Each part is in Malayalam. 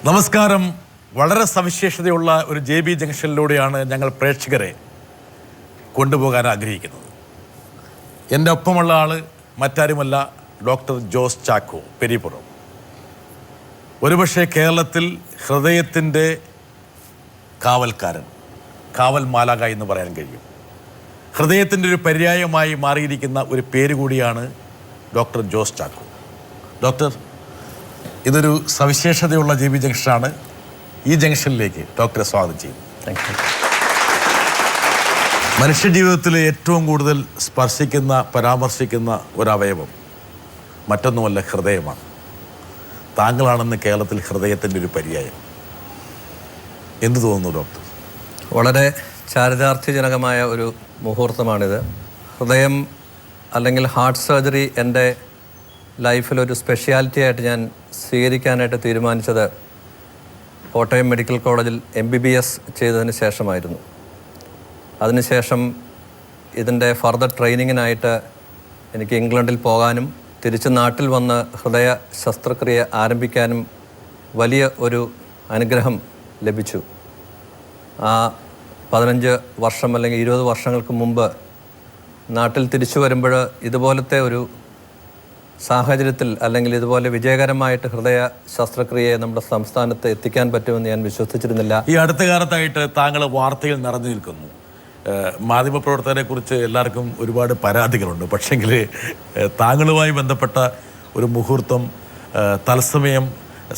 നമസ്കാരം. വളരെ സവിശേഷതയുള്ള ഒരു JB ജംഗ്ഷനിലൂടെയാണ് ഞങ്ങൾ പ്രേക്ഷകരെ കൊണ്ടുപോകാൻ ആഗ്രഹിക്കുന്നത്. എൻ്റെ ഒപ്പമുള്ള ആൾ മറ്റാരുമല്ല, ഡോക്ടർ ജോസ് ചാക്കോ പെരിപ്പുറം. ഒരുപക്ഷെ കേരളത്തിൽ ഹൃദയത്തിൻ്റെ കാവൽക്കാരൻ, കാവൽ മാലാക എന്ന് പറയാൻ കഴിയും. ഹൃദയത്തിൻ്റെ ഒരു പര്യായമായി മാറിയിരിക്കുന്ന ഒരു പേര് കൂടിയാണ് ഡോക്ടർ ജോസ് ചാക്കോ. ഡോക്ടർ, ഇതൊരു സവിശേഷതയുള്ള JB ജംഗ്ഷനാണ്. ഈ ജംഗ്ഷനിലേക്ക് ഡോക്ടറെ സ്വാഗതം ചെയ്യുന്നു. Thank you. മനുഷ്യജീവിതത്തിൽ ഏറ്റവും കൂടുതൽ സ്പർശിക്കുന്ന, പരാമർശിക്കുന്ന ഒരവയവം മറ്റൊന്നുമല്ല, ഹൃദയമാണ്. താങ്കളാണെന്ന് കേരളത്തിൽ ഹൃദയത്തിൻ്റെ ഒരു പര്യായം. എന്തു തോന്നുന്നു ഡോക്ടർ? വളരെ ചാരിതാർത്ഥ്യജനകമായ ഒരു മുഹൂർത്തമാണിത്. ഹൃദയം അല്ലെങ്കിൽ ഹാർട്ട് സർജറി എൻ്റെ ലൈഫിലൊരു സ്പെഷ്യാലിറ്റി ആയിട്ട് ഞാൻ സ്വീകരിക്കാനായിട്ട് തീരുമാനിച്ചത് കോട്ടയം മെഡിക്കൽ കോളേജിൽ MBBS ചെയ്തതിന് ശേഷമായിരുന്നു. അതിനുശേഷം ഇതിൻ്റെ ഫർദർ ട്രെയിനിങ്ങിനായിട്ട് എനിക്ക് ഇംഗ്ലണ്ടിൽ പോകാനും തിരിച്ച് നാട്ടിൽ വന്ന് ഹൃദയ ശസ്ത്രക്രിയ ആരംഭിക്കാനും വലിയ ഒരു അനുഗ്രഹം ലഭിച്ചു. ആ 15 വർഷം അല്ലെങ്കിൽ 20 വർഷങ്ങൾക്ക് മുമ്പ് നാട്ടിൽ തിരിച്ചു വരുമ്പോൾ ഇതുപോലത്തെ ഒരു സാഹചര്യത്തിൽ അല്ലെങ്കിൽ ഇതുപോലെ വിജയകരമായിട്ട് ഹൃദയ ശസ്ത്രക്രിയയെ നമ്മുടെ സംസ്ഥാനത്ത് എത്തിക്കാൻ പറ്റുമെന്ന് ഞാൻ വിശ്വസിച്ചിരുന്നില്ല. ഈ അടുത്ത കാലത്തായിട്ട് താങ്കൾ വാർത്തയിൽ നിറഞ്ഞു നിൽക്കുന്നു. മാധ്യമപ്രവർത്തകരെ കുറിച്ച് എല്ലാവർക്കും ഒരുപാട് പരാതികളുണ്ട്. പക്ഷേങ്കിൽ താങ്കളുമായി ബന്ധപ്പെട്ട ഒരു മുഹൂർത്തം തത്സമയം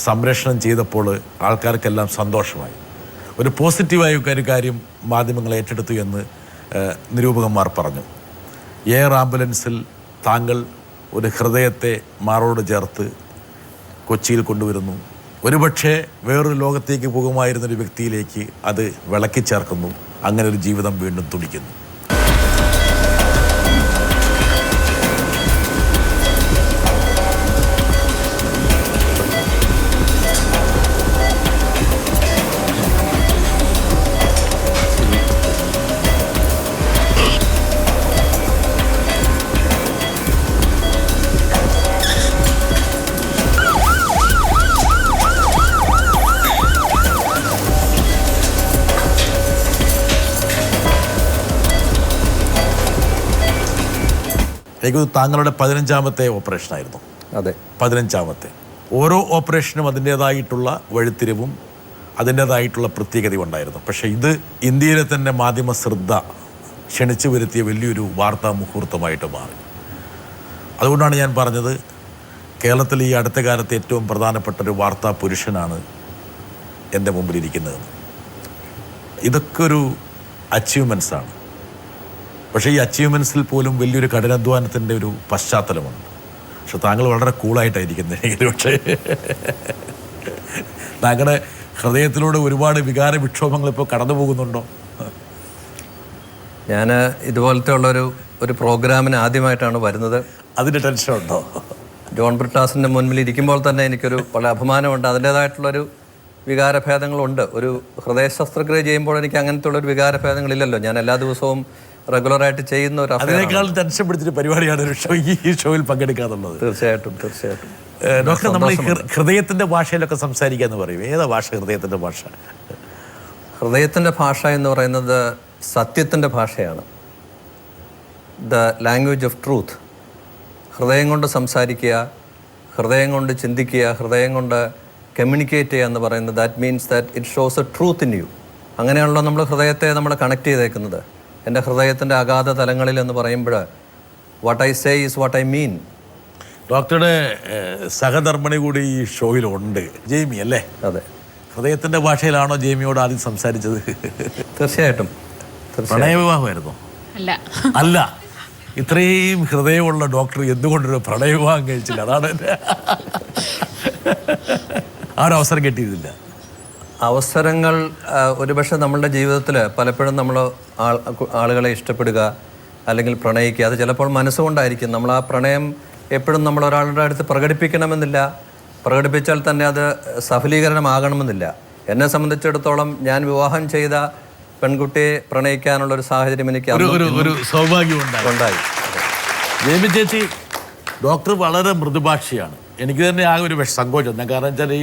സംപ്രേഷണം ചെയ്തപ്പോൾ ആൾക്കാർക്കെല്ലാം സന്തോഷമായി. ഒരു പോസിറ്റീവായ ഒരു കാര്യം മാധ്യമങ്ങൾ ഏറ്റെടുത്തു എന്ന് നിരൂപകന്മാർ പറഞ്ഞു. എയർ ആംബുലൻസിൽ താങ്കൾ ഒരു ഹൃദയത്തെ മാറോട് ചേർത്ത് കൊച്ചിയിൽ കൊണ്ടുവരുന്നു. ഒരുപക്ഷെ വേറൊരു ലോകത്തേക്ക് പോകുമായിരുന്നൊരു വ്യക്തിയിലേക്ക് അത് വിളക്കി ചേർക്കുന്നു. അങ്ങനെ ഒരു ജീവിതം വീണ്ടും തുടിക്കുന്നു. എനിക്ക് താങ്കളുടെ 15ാമത്തെ ഓപ്പറേഷനായിരുന്നു. അതെ, 15ാമത്തെ. ഓരോ ഓപ്പറേഷനും അതിൻ്റേതായിട്ടുള്ള വഴിത്തിരിവും അതിൻ്റേതായിട്ടുള്ള പ്രത്യേകതയും ഉണ്ടായിരുന്നു. പക്ഷേ ഇത് ഇന്ത്യയിലെ തന്നെ മാധ്യമ ശ്രദ്ധ ക്ഷണിച്ചു വരുത്തിയ വലിയൊരു വാർത്താ മുഹൂർത്തമായിട്ട് മാറി. അതുകൊണ്ടാണ് ഞാൻ പറഞ്ഞത്, കേരളത്തിൽ ഈ അടുത്ത കാലത്ത് ഏറ്റവും പ്രധാനപ്പെട്ട ഒരു വാർത്താ പുരുഷനാണ് എൻ്റെ മുമ്പിലിരിക്കുന്നത്. ഇതൊക്കെ ഒരു അച്ചീവ്മെൻറ്റ്സാണ്. പക്ഷേ ഈ അച്ചീവ്മെൻറ്റ്സിൽ പോലും വലിയൊരു കഠിനാധ്വാനത്തിൻ്റെ ഒരു പശ്ചാത്തലമുണ്ട്. പക്ഷെ താങ്കൾ വളരെ കൂളായിട്ടായിരിക്കുന്നത്. പക്ഷേ താങ്കളുടെ ഹൃദയത്തിലൂടെ ഒരുപാട് വികാര വിക്ഷോഭങ്ങൾ ഇപ്പോൾ കടന്നു പോകുന്നുണ്ടോ? ഞാൻ ഇതുപോലത്തെ ഒരു പ്രോഗ്രാമിന് ആദ്യമായിട്ടാണ് വരുന്നത്. അതിൻ്റെ ടെൻഷനുണ്ടോ? ജോൺ ബ്രിട്ടാസിൻ്റെ മുൻപിൽ ഇരിക്കുമ്പോൾ തന്നെ എനിക്കൊരു വളരെ അഭിമാനമുണ്ട്. അതിൻ്റേതായിട്ടുള്ളൊരു വികാരഭേദങ്ങളുണ്ട്. ഒരു ഹൃദയ ശസ്ത്രക്രിയ ചെയ്യുമ്പോൾ എനിക്ക് അങ്ങനത്തെ ഉള്ളൊരു വികാരഭേദങ്ങളില്ലല്ലോ. ഞാൻ എല്ലാ ദിവസവും റെഗുലറായിട്ട് ചെയ്യുന്ന ഒരു അതിനേക്കാൾ ടെൻഷൻ പിടിച്ചൊരു പരിപാടിയാണ് ഈ ഷോയിൽ പങ്കെടുക്കാന്നുള്ളത്. തീർച്ചയായിട്ടും. ഡോക്ടർ, നമ്മൾ ഈ ഹൃദയത്തിൻ്റെ ഭാഷയിലൊക്കെ സംസാരിക്കാന്ന് പറയും. ഏതാ ഭാഷ ഹൃദയത്തിൻ്റെ ഭാഷ? ഹൃദയത്തിൻ്റെ ഭാഷ എന്ന് പറയുന്നത് സത്യത്തിൻ്റെ ഭാഷയാണ്. The language of truth. ഹൃദയം കൊണ്ട് സംസാരിക്കുക, ഹൃദയം കൊണ്ട് ചിന്തിക്കുക, ഹൃദയം കൊണ്ട് കമ്മ്യൂണിക്കേറ്റ് ചെയ്യുക എന്ന് പറയുന്നത് that means that it shows a truth in you. അങ്ങനെയാണല്ലോ നമ്മൾ ഹൃദയത്തെ നമ്മൾ കണക്ട് ചെയ്തേക്കുന്നത്. എൻ്റെ ഹൃദയത്തിൻ്റെ അഗാധ തലങ്ങളിൽ എന്ന് പറയുമ്പോൾ what I say is what I mean. ഡോക്ടറുടെ സഹധർമ്മിണി കൂടി ഈ ഷോയിലുണ്ട്, ജെയ്മി അല്ലേ? അതെ. ഹൃദയത്തിൻ്റെ ഭാഷയിലാണോ ജെയ്മിയോട് ആദ്യം സംസാരിച്ചത്? തീർച്ചയായിട്ടും. പ്രണയവിവാഹമായിരുന്നോ? അല്ല. ഇത്രയും ഹൃദയമുള്ള ഡോക്ടർ എന്തുകൊണ്ടൊരു പ്രണയവിവാഹം കഴിച്ചില്ല? അതാണ് ആ ഒരു അവസരം കിട്ടിയിരുന്നില്ല. അവസരങ്ങൾ ഒരുപക്ഷെ നമ്മളുടെ ജീവിതത്തിൽ പലപ്പോഴും നമ്മൾ ആളുകളെ ഇഷ്ടപ്പെടുക അല്ലെങ്കിൽ പ്രണയിക്കുക, അത് ചിലപ്പോൾ മനസ്സുകൊണ്ടായിരിക്കും. നമ്മൾ ആ പ്രണയം എപ്പോഴും നമ്മൾ ഒരാളുടെ അടുത്ത് പ്രകടിപ്പിക്കണമെന്നില്ല. പ്രകടിപ്പിച്ചാൽ തന്നെ അത് സഫലീകരണമാകണമെന്നില്ല. എന്നെ സംബന്ധിച്ചിടത്തോളം ഞാൻ വിവാഹം ചെയ്ത പെൺകുട്ടിയെ പ്രണയിക്കാനുള്ളൊരു സാഹചര്യം എനിക്ക് ഒരു സൗഭാഗ്യം ഉണ്ടായി. ജെയ്മി ചേച്ചി, ഡോക്ടർ വളരെ മൃദുഭാഷിയാണ്. എനിക്ക് തന്നെ ആകെ ഒരു സങ്കോചം. കാരണം വെച്ചാൽ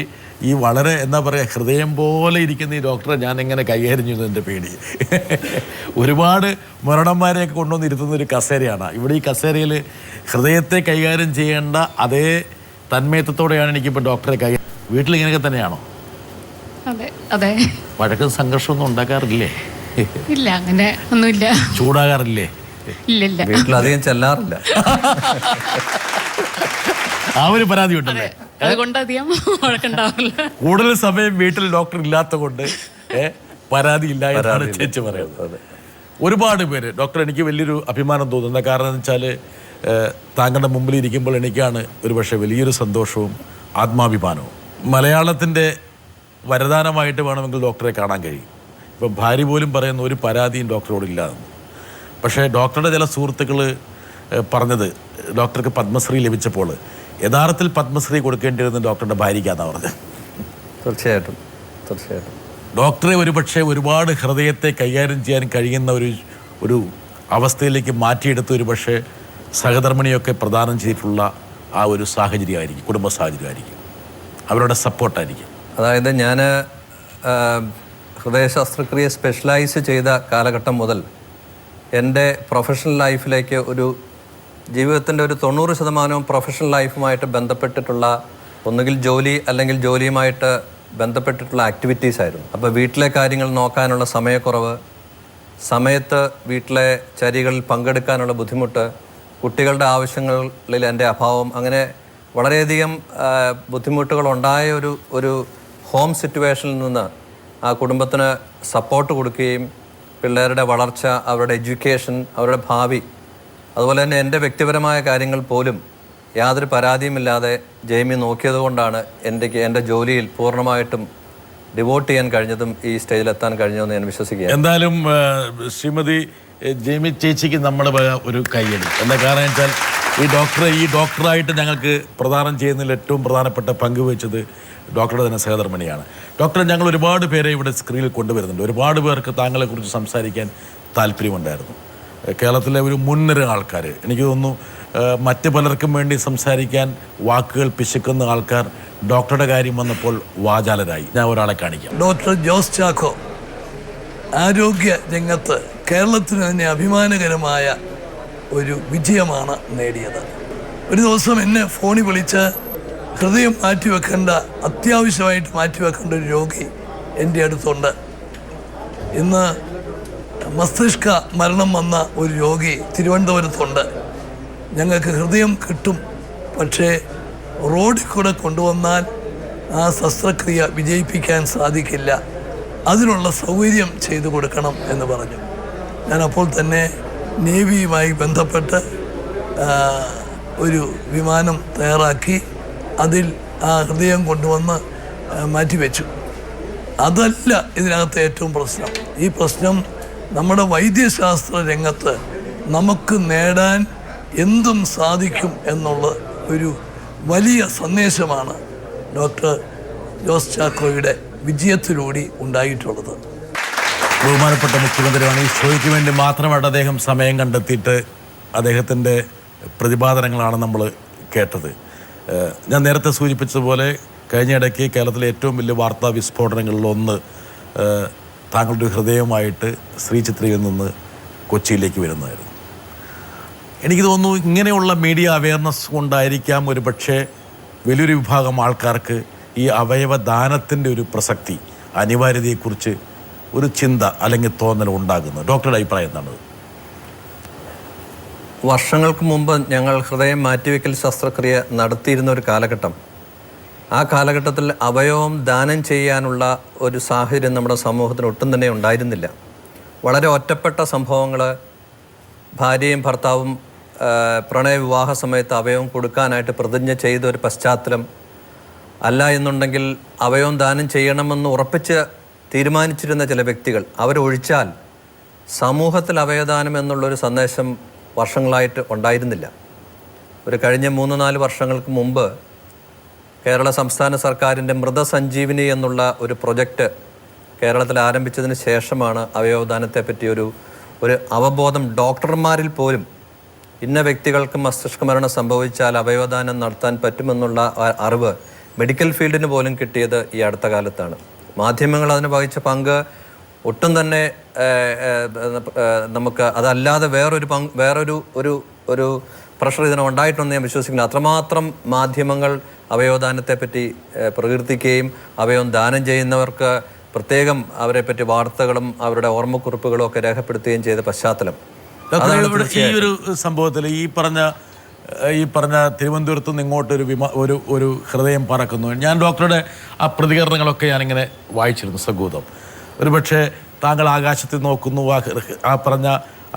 ഈ വളരെ എന്താ പറയുക ഹൃദയം പോലെ ഇരിക്കുന്ന ഈ ഡോക്ടറെ ഞാൻ എങ്ങനെ കൈകാര്യം ചെയ്യുന്നു എൻ്റെ പേടി. ഒരുപാട് മരണന്മാരെയൊക്കെ കൊണ്ടുവന്ന് ഇരുത്തുന്ന ഒരു കസേരയാണ്. ഇവിടെ ഈ കസേരയിൽ ഹൃദയത്തെ കൈകാര്യം ചെയ്യേണ്ട അതേ തന്മയത്വത്തോടെയാണ് എനിക്കിപ്പോൾ ഡോക്ടറെ വീട്ടിൽ ഇങ്ങനെയൊക്കെ തന്നെയാണോ? അതെ അതെ. വഴക്കും സംഘർഷമൊന്നും ഉണ്ടാക്കാറില്ലേ? ഇല്ല, അങ്ങനെ ഒന്നുമില്ല. ചൂടാകാറില്ലേ? ഇല്ലില്ല. വീട്ടിലധികം ചെല്ലാറില്ല. ആ ഒരു പരാതി ഉണ്ടല്ലേ? അതുകൊണ്ട് അധികം വഴക്കുണ്ടാവില്ല. കൂടുതൽ സമയം വീട്ടിൽ ഡോക്ടർ ഇല്ലാത്ത കൊണ്ട് പരാതി ഇല്ല എന്നാണ് ചേച്ചി പറയുന്നത്. ഒരുപാട് പേര് ഡോക്ടർ എനിക്ക് വലിയൊരു അഭിമാനം തോന്നുന്നത്. കാരണം എന്ന് വെച്ചാൽ താങ്കളുടെ മുമ്പിൽ ഇരിക്കുമ്പോൾ എനിക്കാണ് ഒരു പക്ഷേ വലിയൊരു സന്തോഷവും ആത്മാഭിമാനവും. മലയാളത്തിൻ്റെ വരദാനമായിട്ട് വേണമെങ്കിൽ ഡോക്ടറെ കാണാൻ കഴിയും. ഇപ്പം ഭാര്യ പോലും പറയുന്ന ഒരു പരാതിയും ഡോക്ടറോടില്ലാതെന്ന്. പക്ഷേ ഡോക്ടറുടെ ചില സുഹൃത്തുക്കൾ പറഞ്ഞത് ഡോക്ടർക്ക് പത്മശ്രീ ലഭിച്ചപ്പോൾ യഥാർത്ഥത്തിൽ പത്മശ്രീ കൊടുക്കേണ്ടിയിരുന്ന ഡോക്ടറുടെ ഭാര്യയ്ക്കാണെന്നാണ് പറഞ്ഞത്. തീർച്ചയായിട്ടും തീർച്ചയായിട്ടും. ഡോക്ടറെ ഒരുപക്ഷെ ഒരുപാട് ഹൃദയത്തെ കൈകാര്യം ചെയ്യാൻ കഴിയുന്ന ഒരു അവസ്ഥയിലേക്ക് മാറ്റിയെടുത്ത് ഒരു പക്ഷേ സഹധർമ്മിണിയൊക്കെ പ്രദാനം ചെയ്തിട്ടുള്ള ആ ഒരു സാഹചര്യമായിരിക്കും, കുടുംബ സാഹചര്യമായിരിക്കും, അവരുടെ സപ്പോർട്ടായിരിക്കും. അതായത് ഞാൻ ഹൃദയ ശസ്ത്രക്രിയ സ്പെഷ്യലൈസ് ചെയ്ത കാലഘട്ടം മുതൽ എൻ്റെ പ്രൊഫഷണൽ ലൈഫിലേക്ക് ഒരു ജീവിതത്തിൻ്റെ ഒരു 90% പ്രൊഫഷണൽ ലൈഫുമായിട്ട് ബന്ധപ്പെട്ടിട്ടുള്ള ഒന്നുകിൽ ജോലി അല്ലെങ്കിൽ ജോലിയുമായിട്ട് ബന്ധപ്പെട്ടിട്ടുള്ള ആക്ടിവിറ്റീസ് ആയിരുന്നു. അപ്പോൾ വീട്ടിലെ കാര്യങ്ങൾ നോക്കാനുള്ള സമയക്കുറവ്, സമയത്ത് വീട്ടിലെ ചര്യകളിൽ പങ്കെടുക്കാനുള്ള ബുദ്ധിമുട്ട്, കുട്ടികളുടെ ആവശ്യങ്ങളിൽ എൻ്റെ അഭാവം, അങ്ങനെ വളരെയധികം ബുദ്ധിമുട്ടുകളുണ്ടായ ഒരു ഹോം സിറ്റുവേഷനിൽ നിന്ന് ആ കുടുംബത്തിന് സപ്പോർട്ട് കൊടുക്കുകയും പിള്ളേരുടെ വളർച്ച, അവരുടെ എഡ്യൂക്കേഷൻ, അവരുടെ ഭാവി, അതുപോലെ തന്നെ എൻ്റെ വ്യക്തിപരമായ കാര്യങ്ങൾ പോലും യാതൊരു പരാതിയുമില്ലാതെ ജെയ്മി നോക്കിയതുകൊണ്ടാണ് എൻ്റെ ജോലിയിൽ പൂർണ്ണമായിട്ടും ഡിവോട്ട് ചെയ്യാൻ കഴിഞ്ഞതും ഈ സ്റ്റേജിലെത്താൻ കഴിഞ്ഞതെന്ന് ഞാൻ വിശ്വസിക്കുകയാണ്. എന്തായാലും ശ്രീമതി ജെയ്മി ചേച്ചിക്ക് നമ്മൾ ഒരു കൈയ്യടി. എന്താ കാരണം വെച്ചാൽ ഈ ഡോക്ടറായിട്ട് ഞങ്ങൾക്ക് പ്രദാനം ചെയ്യുന്നതിൽ ഏറ്റവും പ്രധാനപ്പെട്ട പങ്ക് വഹിച്ചത് ഡോക്ടറുടെ തന്നെ സഹധർമ്മിണിയാണ്. ഡോക്ടറെ ഞങ്ങൾ ഒരുപാട് പേരെ ഇവിടെ സ്ക്രീനിൽ കൊണ്ടുവരുന്നുണ്ട്. ഒരുപാട് പേർക്ക് താങ്കളെക്കുറിച്ച് സംസാരിക്കാൻ താല്പര്യമുണ്ടായിരുന്നു. കേരളത്തിലെ ഒരു മുൻനിര ആൾക്കാർ, എനിക്ക് തോന്നുന്നു മറ്റ് പലർക്കും വേണ്ടി സംസാരിക്കാൻ വാക്കുകൾ പിശുക്കുന്ന ആൾക്കാർ ഡോക്ടറുടെ കാര്യം വന്നപ്പോൾ വാചാലരായി. ഞാൻ ഒരാളെ കാണിക്കാം. ഡോക്ടർ ജോസ് ചാക്കോ ആരോഗ്യ രംഗത്ത് കേരളത്തിന് തന്നെ അഭിമാനകരമായ ഒരു വിജയമാണ് നേടിയത്. ഒരു ദിവസം എന്നെ ഫോണിൽ വിളിച്ച് ഹൃദയം അത്യാവശ്യമായിട്ട് മാറ്റിവെക്കേണ്ട ഒരു രോഗി എൻ്റെ അടുത്തുണ്ട്. ഇന്ന് മസ്തിഷ്ക മരണം വന്ന ഒരു രോഗി തിരുവനന്തപുരത്തുണ്ട്. ഞങ്ങൾക്ക് ഹൃദയം കിട്ടും, പക്ഷേ റോഡിൽ കൂടെ കൊണ്ടുവന്നാൽ ആ ശസ്ത്രക്രിയ വിജയിപ്പിക്കാൻ സാധിക്കില്ല. അതിനുള്ള സൗകര്യം ചെയ്തു കൊടുക്കണം എന്ന് പറഞ്ഞു. ഞാൻ അപ്പോൾ തന്നെ നേവിയുമായി ബന്ധപ്പെട്ട് ഒരു വിമാനം തയ്യാറാക്കി അതിൽ ആ ഹൃദയം കൊണ്ടുവന്ന് മാറ്റിവെച്ചു. അതല്ല ഇതിനകത്ത് ഏറ്റവും പ്രശ്നം. ഈ പ്രശ്നം നമ്മുടെ വൈദ്യശാസ്ത്ര രംഗത്ത് നമുക്ക് നേടാൻ എന്തും സാധിക്കും എന്നുള്ള ഒരു വലിയ സന്ദേശമാണ് ഡോക്ടർ ജോസ് ചാക്കോയുടെ വിജയത്തിലൂടെ ഉണ്ടായിട്ടുള്ളത്. ബഹുമാനപ്പെട്ട മുഖ്യമന്ത്രിയാണ്. ഈ ഷോയ്ക്ക് വേണ്ടി മാത്രമായിട്ട് അദ്ദേഹം സമയം കണ്ടെത്തിയിട്ട് അദ്ദേഹത്തിൻ്റെ പ്രതിപാദനങ്ങളാണ് നമ്മൾ കേട്ടത്. ഞാൻ നേരത്തെ സൂചിപ്പിച്ചതുപോലെ കഴിഞ്ഞിടയ്ക്ക് കേരളത്തിലെ ഏറ്റവും വലിയ വാർത്താ വിസ്ഫോടനങ്ങളിലൊന്ന് താങ്കളുടെ ഹൃദയവുമായിട്ട് ശ്രീചിത്രയിൽ നിന്ന് കൊച്ചിയിലേക്ക് വരുന്നതായിരുന്നു. എനിക്ക് തോന്നുന്നു ഇങ്ങനെയുള്ള മീഡിയ അവയർനെസ് കൊണ്ടായിരിക്കാം ഒരു പക്ഷേ വലിയൊരു വിഭാഗം ആൾക്കാർക്ക് ഈ അവയവദാനത്തിൻ്റെ ഒരു പ്രസക്തി, അനിവാര്യതയെക്കുറിച്ച് ഒരു ചിന്ത അല്ലെങ്കിൽ തോന്നൽ ഉണ്ടാകുന്നത്. ഡോക്ടറുടെ അഭിപ്രായം എന്താണ്? വർഷങ്ങൾക്ക് മുമ്പ് ഞങ്ങൾ ഹൃദയം മാറ്റിവെക്കൽ ശസ്ത്രക്രിയ നടത്തിയിരുന്ന ഒരു കാലഘട്ടം, ആ കാലഘട്ടത്തിൽ അവയവം ദാനം ചെയ്യാനുള്ള ഒരു സാഹചര്യം നമ്മുടെ സമൂഹത്തിന് ഒട്ടും തന്നെ ഉണ്ടായിരുന്നില്ല. വളരെ ഒറ്റപ്പെട്ട സംഭവങ്ങൾ, ഭാര്യയും ഭർത്താവും പ്രണയവിവാഹ സമയത്ത് അവയവം കൊടുക്കാനായിട്ട് പ്രതിജ്ഞ ചെയ്ത ഒരു പശ്ചാത്തലം, അല്ല എന്നുണ്ടെങ്കിൽ അവയവം ദാനം ചെയ്യണമെന്ന് ഉറപ്പിച്ച് തീരുമാനിച്ചിരുന്ന ചില വ്യക്തികൾ അവരൊഴിച്ചാൽ സമൂഹത്തിൽ അവയവദാനം എന്നുള്ളൊരു സന്ദേശം വർഷങ്ങളായിട്ട് ഉണ്ടായിരുന്നില്ല. ഒരു കഴിഞ്ഞ 3-4 വർഷങ്ങൾക്ക് മുമ്പ് കേരള സംസ്ഥാന സർക്കാരിൻ്റെ മൃതസഞ്ജീവിനി എന്നുള്ള ഒരു പ്രൊജക്റ്റ് കേരളത്തിൽ ആരംഭിച്ചതിന് ശേഷമാണ് അവയവദാനത്തെപ്പറ്റി ഒരു അവബോധം ഡോക്ടർമാരിൽ പോലും ഇന്ന വ്യക്തികൾക്ക് മസ്തിഷ്ക മരണം സംഭവിച്ചാൽ അവയവദാനം നടത്താൻ പറ്റുമെന്നുള്ള അറിവ് മെഡിക്കൽ ഫീൽഡിന് പോലും കിട്ടിയത് ഈ അടുത്ത കാലത്താണ്. മാധ്യമങ്ങൾ അതിന് വഹിച്ച പങ്ക് ഒട്ടും തന്നെ നമുക്ക് അതല്ലാതെ വേറൊരു പ്രഷർ ഇതിനുണ്ടായിട്ടുണ്ടെന്ന് ഞാൻ വിശ്വസിക്കുന്നു. അത്രമാത്രം മാധ്യമങ്ങൾ അവയവദാനത്തെപ്പറ്റി പ്രകീർത്തിക്കുകയും അവയവം ദാനം ചെയ്യുന്നവർക്ക് പ്രത്യേകം അവരെപ്പറ്റി വാർത്തകളും അവരുടെ ഓർമ്മക്കുറിപ്പുകളും ഒക്കെ രേഖപ്പെടുത്തുകയും ചെയ്ത പശ്ചാത്തലം. ഈ ഒരു സംഭവത്തിൽ ഈ പറഞ്ഞ തിരുവനന്തപുരത്ത് നിന്ന് ഇങ്ങോട്ടൊരു ഒരു ഹൃദയം പറക്കുന്നു. ഞാൻ ഡോക്ടറുടെ ആ പ്രതികരണങ്ങളൊക്കെ ഞാനിങ്ങനെ വായിച്ചിരുന്നു സഗൂതം. ഒരുപക്ഷെ താങ്കൾ ആകാശത്തിൽ നോക്കുന്നു, ആ പറഞ്ഞ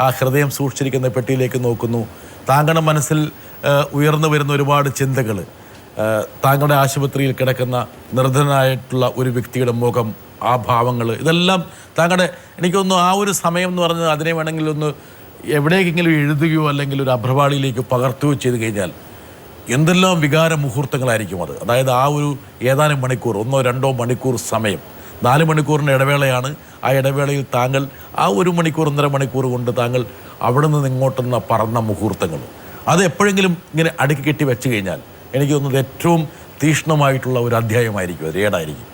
ആ ഹൃദയം സൂക്ഷിച്ചിരിക്കുന്ന പെട്ടിയിലേക്ക് നോക്കുന്നു. താങ്കളുടെ മനസ്സിൽ ഉയർന്നു വരുന്ന ഒരുപാട് ചിന്തകൾ, താങ്കളുടെ ആശുപത്രിയിൽ കിടക്കുന്ന നിർധനായിട്ടുള്ള ഒരു വ്യക്തിയുടെ മുഖം, ആ ഭാവങ്ങൾ, ഇതെല്ലാം താങ്കളുടെ എനിക്കൊന്ന് ആ ഒരു സമയം എന്ന് പറഞ്ഞത് അതിനെ വേണമെങ്കിൽ ഒന്ന് എവിടേക്കെങ്കിലും എഴുതുകയോ അല്ലെങ്കിൽ ഒരു അഭ്രവാളിയിലേക്ക് പകർത്തുകയോ ചെയ്ത് കഴിഞ്ഞാൽ എന്തെല്ലാം വികാര മുഹൂർത്തങ്ങളായിരിക്കും അത്. അതായത് ആ ഒരു ഏതാനും മണിക്കൂർ, 1-2 മണിക്കൂർ സമയം, 4 മണിക്കൂറിൻ്റെ ഇടവേളയാണ്. ആ ഇടവേളയിൽ താങ്കൾ ആ 1 മണിക്കൂർ 1.5 മണിക്കൂർ കൊണ്ട് താങ്കൾ അവിടെ നിന്ന് ഇങ്ങോട്ടുന്ന പറന്ന മുഹൂർത്തങ്ങൾ അത് എപ്പോഴെങ്കിലും ഇങ്ങനെ അടുക്കി കെട്ടി വെച്ച് കഴിഞ്ഞാൽ എനിക്ക് തോന്നുന്നത് ഏറ്റവും തീക്ഷ്ണമായിട്ടുള്ള ഒരു അധ്യായമായിരിക്കും, അത് ഏടായിരിക്കും.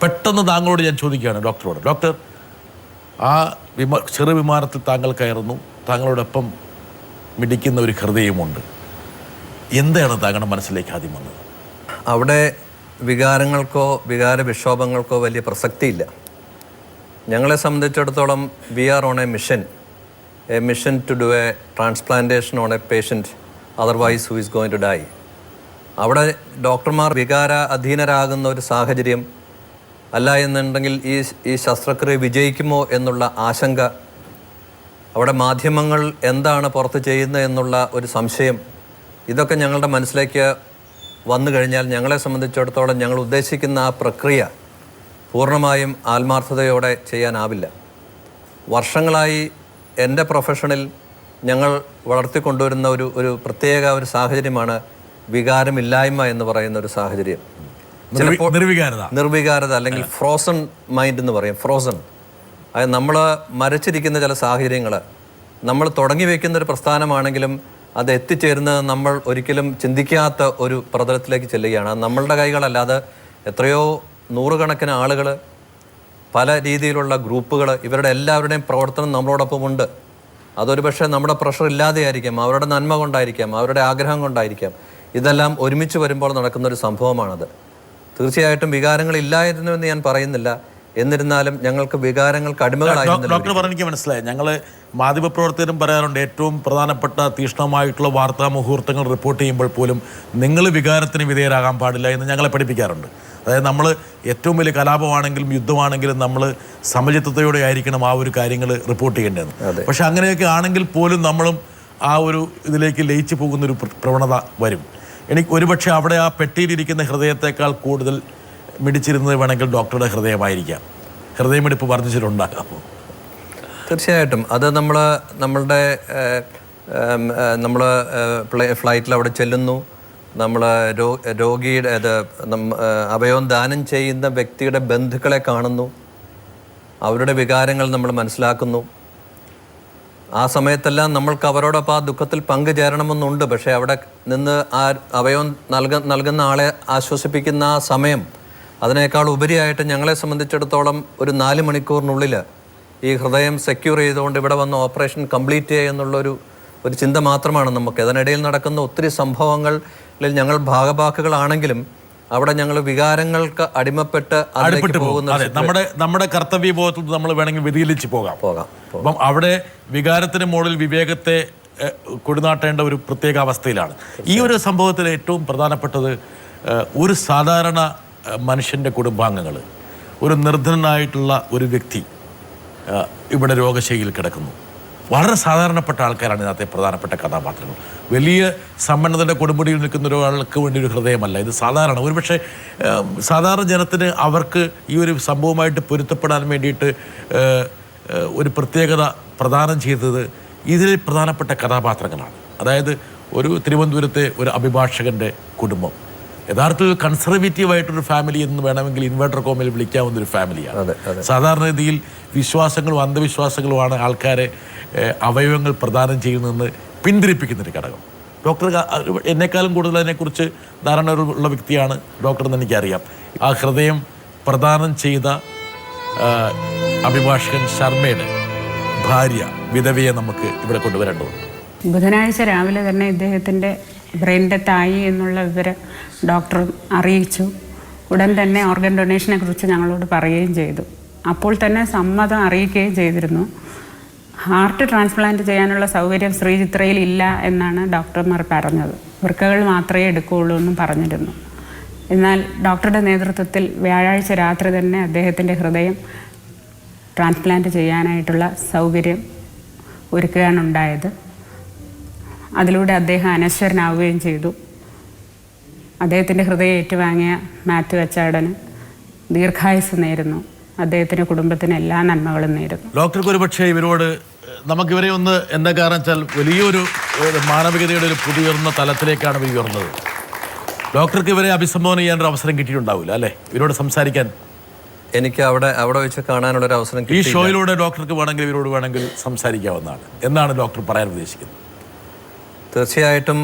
പെട്ടെന്ന് താങ്കളോട് ഞാൻ ചോദിക്കുകയാണ്, ഡോക്ടർ ആ ചെറു വിമാനത്തിൽ താങ്കൾ കയറുന്നു, താങ്കളോടൊപ്പം മിടിക്കുന്ന ഒരു ഹൃദയമുണ്ട്. എന്താണ് താങ്കളുടെ മനസ്സിലേക്ക് ആദ്യം വന്നത്? അവിടെ വികാരങ്ങൾക്കോ വികാര വിക്ഷോഭങ്ങൾക്കോ വലിയ പ്രസക്തിയില്ല. ഞങ്ങളെ സംബന്ധിച്ചിടത്തോളം we are on a mission to do a transplantation on a patient otherwise who is going to die. അവിടെ ഡോക്ടർമാർ വികാര അധീനരാകുന്ന ഒരു സാഹചര്യം അല്ല എന്നുണ്ടെങ്കിൽ ഈ ശസ്ത്രക്രിയ വിജയിക്കുമോ എന്നുള്ള ആശങ്ക, അവിടെ മാധ്യമങ്ങൾ എന്താണ് പുറത്ത് ചെയ്യുന്നത് എന്നുള്ള ഒരു സംശയം, ഇതൊക്കെ ഞങ്ങളുടെ മനസ്സിലേക്ക് വന്നു കഴിഞ്ഞാൽ ഞങ്ങളെ സംബന്ധിച്ചിടത്തോളം ഞങ്ങൾ ഉദ്ദേശിക്കുന്ന ആ പ്രക്രിയ പൂർണ്ണമായും ആത്മാർത്ഥതയോടെ ചെയ്യാനാവില്ല. വർഷങ്ങളായി എൻ്റെ പ്രൊഫഷനിൽ ഞങ്ങൾ വളർത്തിക്കൊണ്ടുവരുന്ന ഒരു പ്രത്യേക ഒരു സാഹചര്യമാണ് വികാരമില്ലായ്മ എന്ന് പറയുന്ന ഒരു സാഹചര്യം. ചിലപ്പോൾ നിർവികാരത അല്ലെങ്കിൽ ഫ്രോസൺ മൈൻഡ് എന്ന് പറയും. ഫ്രോസൺ, അതായത് നമ്മൾ മരച്ചിരിക്കുന്ന ചില സാഹചര്യങ്ങൾ, നമ്മൾ തുടങ്ങി വയ്ക്കുന്ന ഒരു പ്രസ്ഥാനമാണെങ്കിലും അത് എത്തിച്ചേരുന്നത് നമ്മൾ ഒരിക്കലും ചിന്തിക്കാത്ത ഒരു പ്രതലത്തിലേക്ക് ചെല്ലുകയാണ്. അത് നമ്മളുടെ കൈകളല്ലാതെ എത്രയോ നൂറുകണക്കിന് ആളുകൾ, പല രീതിയിലുള്ള ഗ്രൂപ്പുകൾ, ഇവരുടെ എല്ലാവരുടെയും പ്രവർത്തനം നമ്മളോടൊപ്പം ഉണ്ട്. അതൊരു പക്ഷേ നമ്മുടെ പ്രഷർ ഇല്ലാതെയായിരിക്കാം, അവരുടെ നന്മ കൊണ്ടായിരിക്കാം, അവരുടെ ആഗ്രഹം കൊണ്ടായിരിക്കാം. ഇതെല്ലാം ഒരുമിച്ച് വരുമ്പോൾ നടക്കുന്നൊരു സംഭവമാണത്. തീർച്ചയായിട്ടും വികാരങ്ങളില്ലായിരുന്നു എന്ന് ഞാൻ പറയുന്നില്ല. എന്നിരുന്നാലും ഞങ്ങൾക്ക് വികാരങ്ങൾക്ക് അടിമകളായിരുന്നു. ഡോക്ടർ പറഞ്ഞെനിക്ക് മനസ്സിലായി. ഞങ്ങൾ മാധ്യമപ്രവർത്തകരും പറയാറുണ്ട്, ഏറ്റവും പ്രധാനപ്പെട്ട തീക്ഷ്ണമായിട്ടുള്ള വാർത്താ മുഹൂർത്തങ്ങൾ റിപ്പോർട്ട് ചെയ്യുമ്പോൾ പോലും നിങ്ങൾ വികാരത്തിന് വിധേയരാകാൻ പാടില്ല എന്ന് ഞങ്ങളെ പഠിപ്പിക്കാറുണ്ട്. അതായത് നമ്മൾ ഏറ്റവും വലിയ കലാപമാണെങ്കിലും യുദ്ധമാണെങ്കിലും നമ്മൾ സമചിത്തതയോടെ ആയിരിക്കണം ആ ഒരു കാര്യങ്ങൾ റിപ്പോർട്ട് ചെയ്യേണ്ടത്. പക്ഷെ അങ്ങനെയൊക്കെ ആണെങ്കിൽ പോലും നമ്മളും ആ ഒരു ഇതിലേക്ക് ലയിച്ചു പോകുന്നൊരു പ്രവണത വരും. എനിക്ക് ഒരുപക്ഷെ അവിടെ ആ പെട്ടിയിലിരിക്കുന്ന ഹൃദയത്തെക്കാൾ കൂടുതൽ മിടിച്ചിരുന്നത് വേണമെങ്കിൽ ഡോക്ടറുടെ ഹൃദയമായിരിക്കാം. ഹൃദയമിടിപ്പ് വർദ്ധിച്ചിട്ടുണ്ടാകാമോ? തീർച്ചയായിട്ടും. അത് നമ്മളുടെ ഫ്ലൈറ്റിൽ അവിടെ ചെല്ലുന്നു, നമ്മൾ രോഗിയുടെ അവയവം ദാനം ചെയ്യുന്ന വ്യക്തിയുടെ ബന്ധുക്കളെ കാണുന്നു, അവരുടെ വികാരങ്ങൾ നമ്മൾ മനസ്സിലാക്കുന്നു. ആ സമയത്തെല്ലാം നമ്മൾക്ക് അവരോടൊപ്പം ആ ദുഃഖത്തിൽ പങ്കുചേരണമെന്നുണ്ട്. പക്ഷേ അവിടെ നിന്ന് ആ അവയവം നൽകുന്ന ആളെ ആശ്വസിപ്പിക്കുന്ന ആ സമയം, അതിനേക്കാൾ ഉപരിയായിട്ട് ഞങ്ങളെ സംബന്ധിച്ചിടത്തോളം ഒരു 4 മണിക്കൂറിനുള്ളിൽ ഈ ഹൃദയം സെക്യൂർ ചെയ്തുകൊണ്ട് ഇവിടെ വന്ന് ഓപ്പറേഷൻ കംപ്ലീറ്റ് ചെയ്യുക എന്നുള്ളൊരു ചിന്ത മാത്രമാണ് നമുക്ക്. അതിനിടയിൽ നടക്കുന്ന ഒത്തിരി സംഭവങ്ങളിൽ ഞങ്ങൾ ഭാഗഭാക്കുകളാണെങ്കിലും അവിടെ ഞങ്ങൾ വികാരങ്ങൾക്ക് അടിമപ്പെട്ട് നമ്മുടെ കർത്തവ്യബോധത്തിൽ നമ്മൾ വേണമെങ്കിൽ വ്യതിചലിച്ച് പോകാം. അപ്പം അവിടെ വികാരത്തിന് മുകളിൽ വിവേകത്തെ കൊടുനാട്ടേണ്ട ഒരു പ്രത്യേക അവസ്ഥയിലാണ്. ഈ ഒരു സംഭവത്തിൽ ഏറ്റവും പ്രധാനപ്പെട്ടത് ഒരു സാധാരണ മനുഷ്യൻ്റെ കുടുംബാംഗങ്ങൾ, ഒരു നിർധനനായിട്ടുള്ള ഒരു വ്യക്തി ഇവിടെ രോഗശൈലിയിൽ കിടക്കുന്നു. വളരെ സാധാരണപ്പെട്ട ആൾക്കാരാണ് ഇതിനകത്തെ പ്രധാനപ്പെട്ട കഥാപാത്രങ്ങൾ. വലിയ സമ്പന്നതയുടെ കൊടുമുടിയിൽ നിൽക്കുന്ന ഒരാൾക്ക് വേണ്ടി ഒരു ഹൃദയമല്ല ഇത്. സാധാരണ ഒരുപക്ഷെ സാധാരണ ജനത്തിന് അവർക്ക് ഈ ഒരു സംഭവമായിട്ട് പൊരുത്തപ്പെടാൻ വേണ്ടിയിട്ട് ഒരു പ്രത്യേകത പ്രദാനം ചെയ്തത് ഇതിൽ പ്രധാനപ്പെട്ട കഥാപാത്രങ്ങളാണ്. അതായത് ഒരു തിരുവനന്തപുരത്തെ ഒരു അഭിഭാഷകൻ്റെ കുടുംബം യഥാർത്ഥത്തിൽ കൺസർവേറ്റീവായിട്ടൊരു ഫാമിലി എന്ന് വേണമെങ്കിൽ ഇൻവെർട്ടർ കോമിൽ വിളിക്കാവുന്ന ഒരു ഫാമിലിയാണ്. സാധാരണ രീതിയിൽ വിശ്വാസങ്ങളും അന്ധവിശ്വാസങ്ങളുമാണ് ആൾക്കാരെ അവയവങ്ങൾ പ്രദാനം ചെയ്യുന്നതെന്ന് പിന്തിരിപ്പിക്കുന്നൊരു ഘടകം. ഡോക്ടർ എന്നെക്കാളും കൂടുതൽ അതിനെക്കുറിച്ച് ധാരണ ഉള്ള വ്യക്തിയാണ് ഡോക്ടർ എന്ന് എനിക്കറിയാം. ആ ഹൃദയം പ്രദാനം ചെയ്ത അഭിഭാഷകൻ ശർമ്മയുടെ ഭാര്യ വിധവയെ നമുക്ക് ഇവിടെ കൊണ്ടുവരേണ്ടതുണ്ട്. ബുധനാഴ്ച രാവിലെ തന്നെ ഇദ്ദേഹത്തിൻ്റെ ബ്രെയിൻ ഡെത്ത് ആയി എന്നുള്ള വിവരം ഡോക്ടർ അറിയിച്ചു. ഉടൻ തന്നെ ഓർഗൻ ഡൊണേഷനെ കുറിച്ച് ഞങ്ങളോട് പറയുകയും ചെയ്തു. അപ്പോൾ തന്നെ സമ്മതം അറിയിക്കുകയും ചെയ്തിരുന്നു. ഹാർട്ട് ട്രാൻസ്പ്ലാന്റ് ചെയ്യാനുള്ള സൗകര്യം ശ്രീചിത്രയിൽ ഇല്ല എന്നാണ് ഡോക്ടർമാർ പറഞ്ഞത്. വൃക്കകൾ മാത്രമേ എടുക്കുകയുള്ളൂ എന്നും പറഞ്ഞിരുന്നു. എന്നാൽ ഡോക്ടറുടെ നേതൃത്വത്തിൽ വ്യാഴാഴ്ച രാത്രി തന്നെ അദ്ദേഹത്തിൻ്റെ ഹൃദയം ട്രാൻസ്പ്ലാന്റ് ചെയ്യാനായിട്ടുള്ള സൗകര്യം ഒരുക്കുകയാണ് ഉണ്ടായത്. അതിലൂടെ അദ്ദേഹം അനശ്വരനാവുകയും ചെയ്തു. അദ്ദേഹത്തിൻ്റെ ഹൃദയം ഏറ്റുവാങ്ങിയ മാത്യു അച്ചാടന് ദീർഘായുസ് നേരുന്നു. അദ്ദേഹത്തിൻ്റെ കുടുംബത്തിന് എല്ലാ നന്മകളും നേരുന്നു. ഡോക്ടർക്ക് ഒരു പക്ഷേ ഇവരോട് നമുക്കിവരെ ഒന്ന് എന്താ കാരണം വെച്ചാൽ വലിയൊരു മാനവികതയുടെ ഒരു പുതിയുയർന്ന തലത്തിലേക്കാണ് ഇവർ ഉയർന്നത്. ഡോക്ടർക്ക് ഇവരെ അഭിസംബോധന ചെയ്യാനൊരു അവസരം കിട്ടിയിട്ടുണ്ടാവില്ല അല്ലേ, ഇവരോട് സംസാരിക്കാൻ? എനിക്ക് അവിടെ വെച്ച് കാണാനുള്ളൊരു അവസരം ഈ ഷോയിലൂടെ ഡോക്ടർക്ക് വേണമെങ്കിൽ ഇവരോട് വേണമെങ്കിൽ സംസാരിക്കാവുന്നതാണ്. എന്നാണ് ഡോക്ടർ പറയാൻ ഉദ്ദേശിക്കുന്നത്? തീർച്ചയായിട്ടും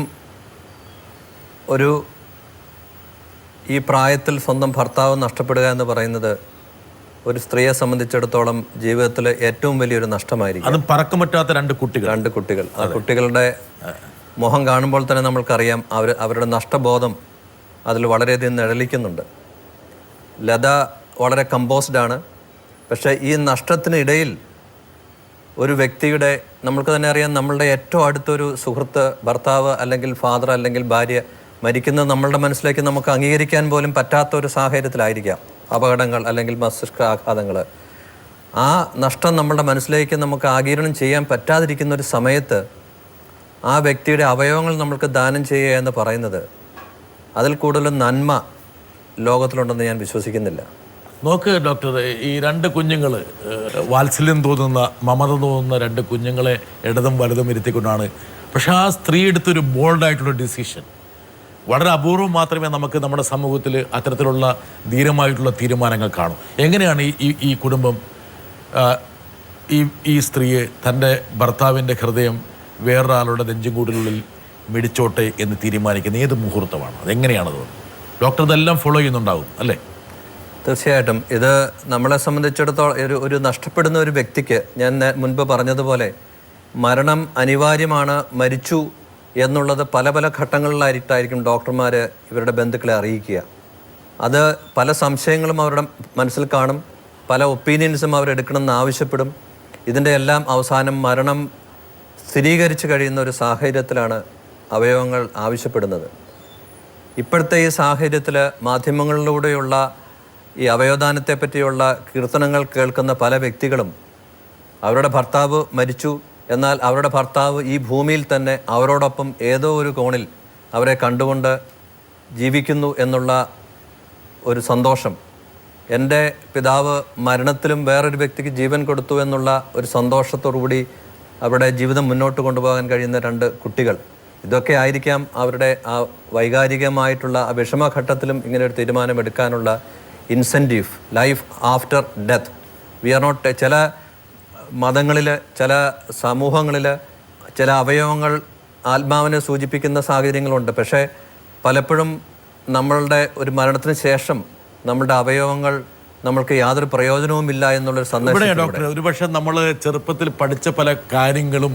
ഈ പ്രായത്തിൽ സ്വന്തം ഭർത്താവ് നഷ്ടപ്പെടുക എന്ന് പറയുന്നത് ഒരു സ്ത്രീയെ സംബന്ധിച്ചിടത്തോളം ജീവിതത്തിൽ ഏറ്റവും വലിയൊരു നഷ്ടമായിരിക്കും. അതും പറക്കം പറ്റാത്ത രണ്ട് കുട്ടികൾ. ആ കുട്ടികളുടെ മുഖം കാണുമ്പോൾ തന്നെ നമ്മൾക്കറിയാം അവരുടെ നഷ്ടബോധം അതിൽ വളരെയധികം നിഴലിക്കുന്നുണ്ട്. ലത വളരെ കമ്പോസ്ഡാണ്. പക്ഷേ ഈ നഷ്ടത്തിനിടയിൽ ഒരു വ്യക്തിയുടെ, നമ്മൾക്ക് തന്നെ അറിയാം, നമ്മളുടെ ഏറ്റവും അടുത്തൊരു സുഹൃത്ത്, ഭർത്താവ് അല്ലെങ്കിൽ ഫാദർ അല്ലെങ്കിൽ ഭാര്യ മരിക്കുന്നത് നമ്മളുടെ മനസ്സിലേക്ക് നമുക്ക് അംഗീകരിക്കാൻ പോലും പറ്റാത്ത ഒരു സാഹചര്യത്തിലായിരിക്കാം. അപകടങ്ങൾ അല്ലെങ്കിൽ മസ്തിഷ്ക ആഘാതങ്ങൾ, ആ നഷ്ടം നമ്മളുടെ മനസ്സിലേക്ക് നമുക്ക് ആഗിരണം ചെയ്യാൻ പറ്റാതിരിക്കുന്ന ഒരു സമയത്ത് ആ വ്യക്തിയുടെ അവയവങ്ങൾ നമ്മൾക്ക് ദാനം ചെയ്യുക എന്ന് പറയുന്നത് അതിൽ കൂടുതൽ നന്മ ലോകത്തിലുണ്ടെന്ന് ഞാൻ വിശ്വസിക്കുന്നില്ല. നോക്ക് ഡോക്ടർ, ഈ രണ്ട് കുഞ്ഞുങ്ങൾ, വാത്സല്യം തോന്നുന്ന, മമത തോന്നുന്ന രണ്ട് കുഞ്ഞുങ്ങളെ ഇടതും വലതും ഇരുത്തിക്കൊണ്ടാണ്. പക്ഷെ ആ സ്ത്രീ എടുത്തൊരു ബോൾഡായിട്ടുള്ള ഡിസിഷൻ, വളരെ അപൂർവം മാത്രമേ നമുക്ക് നമ്മുടെ സമൂഹത്തിൽ അത്തരത്തിലുള്ള ധീരമായിട്ടുള്ള തീരുമാനങ്ങൾ കാണും. എങ്ങനെയാണ് ഈ കുടുംബം ഈ സ്ത്രീയെ തൻ്റെ ഭർത്താവിൻ്റെ ഹൃദയം വേറൊരാളുടെ നെഞ്ചുകൂടിനുള്ളിൽ മിടിച്ചോട്ടെ എന്ന് തീരുമാനിക്കുന്നത്? ഏത് മുഹൂർത്തമാണ്? അതെങ്ങനെയാണത്? ഡോക്ടർ ഇതെല്ലാം ഫോളോ ചെയ്യുന്നുണ്ടാവും അല്ലേ? തീർച്ചയായിട്ടും ഇത് നമ്മളെ സംബന്ധിച്ചിടത്തോളം ഒരു നഷ്ടപ്പെടുന്ന ഒരു വ്യക്തിക്ക്, ഞാൻ മുൻപ് പറഞ്ഞതുപോലെ, മരണം അനിവാര്യമാണ്, മരിച്ചു എന്നുള്ളത് പല പല ഘട്ടങ്ങളിലായിട്ടായിരിക്കും ഡോക്ടർമാർ ഇവരുടെ ബന്ധുക്കളെ അറിയിക്കുക. അത് പല സംശയങ്ങളും അവരുടെ മനസ്സിൽ കാണും, പല ഒപ്പീനിയൻസും അവരെടുക്കണമെന്ന് ആവശ്യപ്പെടും. ഇതിൻ്റെ എല്ലാം അവസാനം മരണം സ്ഥിരീകരിച്ച് കഴിയുന്ന ഒരു സാഹചര്യത്തിലാണ് അവയവങ്ങൾ ആവശ്യപ്പെടുന്നത്. ഇപ്പോഴത്തെ ഈ സാഹചര്യത്തിൽ മാധ്യമങ്ങളിലൂടെയുള്ള ഈ അവയവദാനത്തെ പറ്റിയുള്ള കീർത്തനങ്ങൾ കേൾക്കുന്ന പല വ്യക്തികളും അവരുടെ ഭർത്താവ് മരിച്ചു, എന്നാൽ അവരുടെ ഭർത്താവ് ഈ ഭൂമിയിൽ തന്നെ അവരോടൊപ്പം ഏതോ ഒരു കോണിൽ അവരെ കണ്ടുകൊണ്ട് ജീവിക്കുന്നു എന്നുള്ള ഒരു സന്തോഷം, എൻ്റെ പിതാവ് മരണത്തിലും വേറൊരു വ്യക്തിക്ക് ജീവൻ കൊടുത്തു എന്നുള്ള ഒരു സന്തോഷത്തോടുകൂടി അവരുടെ ജീവിതം മുന്നോട്ട് കൊണ്ടുപോകാൻ കഴിയുന്ന രണ്ട് കുട്ടികൾ, ഇതൊക്കെ ആയിരിക്കാം അവരുടെ ആ വൈകാരികമായിട്ടുള്ള ആ വിഷമഘട്ടത്തിലും ഇങ്ങനെ ഒരു തീരുമാനമെടുക്കാനുള്ള incentive. Life after death. We are not, ചില മതങ്ങളിൽ, ചില സമൂഹങ്ങളിൽ ചില അവയവങ്ങൾ ആത്മാവിനെ സൂചിപ്പിക്കുന്ന സാഹചര്യങ്ങളുണ്ട്. പക്ഷേ പലപ്പോഴും നമ്മളുടെ ഒരു മരണത്തിന് ശേഷം നമ്മളുടെ അവയവങ്ങൾ നമ്മൾക്ക് യാതൊരു പ്രയോജനവുമില്ല എന്നുള്ളൊരു സന്ദേശം. ഡോക്ടർ, ഒരുപക്ഷെ നമ്മൾ ചെറുപ്പത്തിൽ പഠിച്ച പല കാര്യങ്ങളും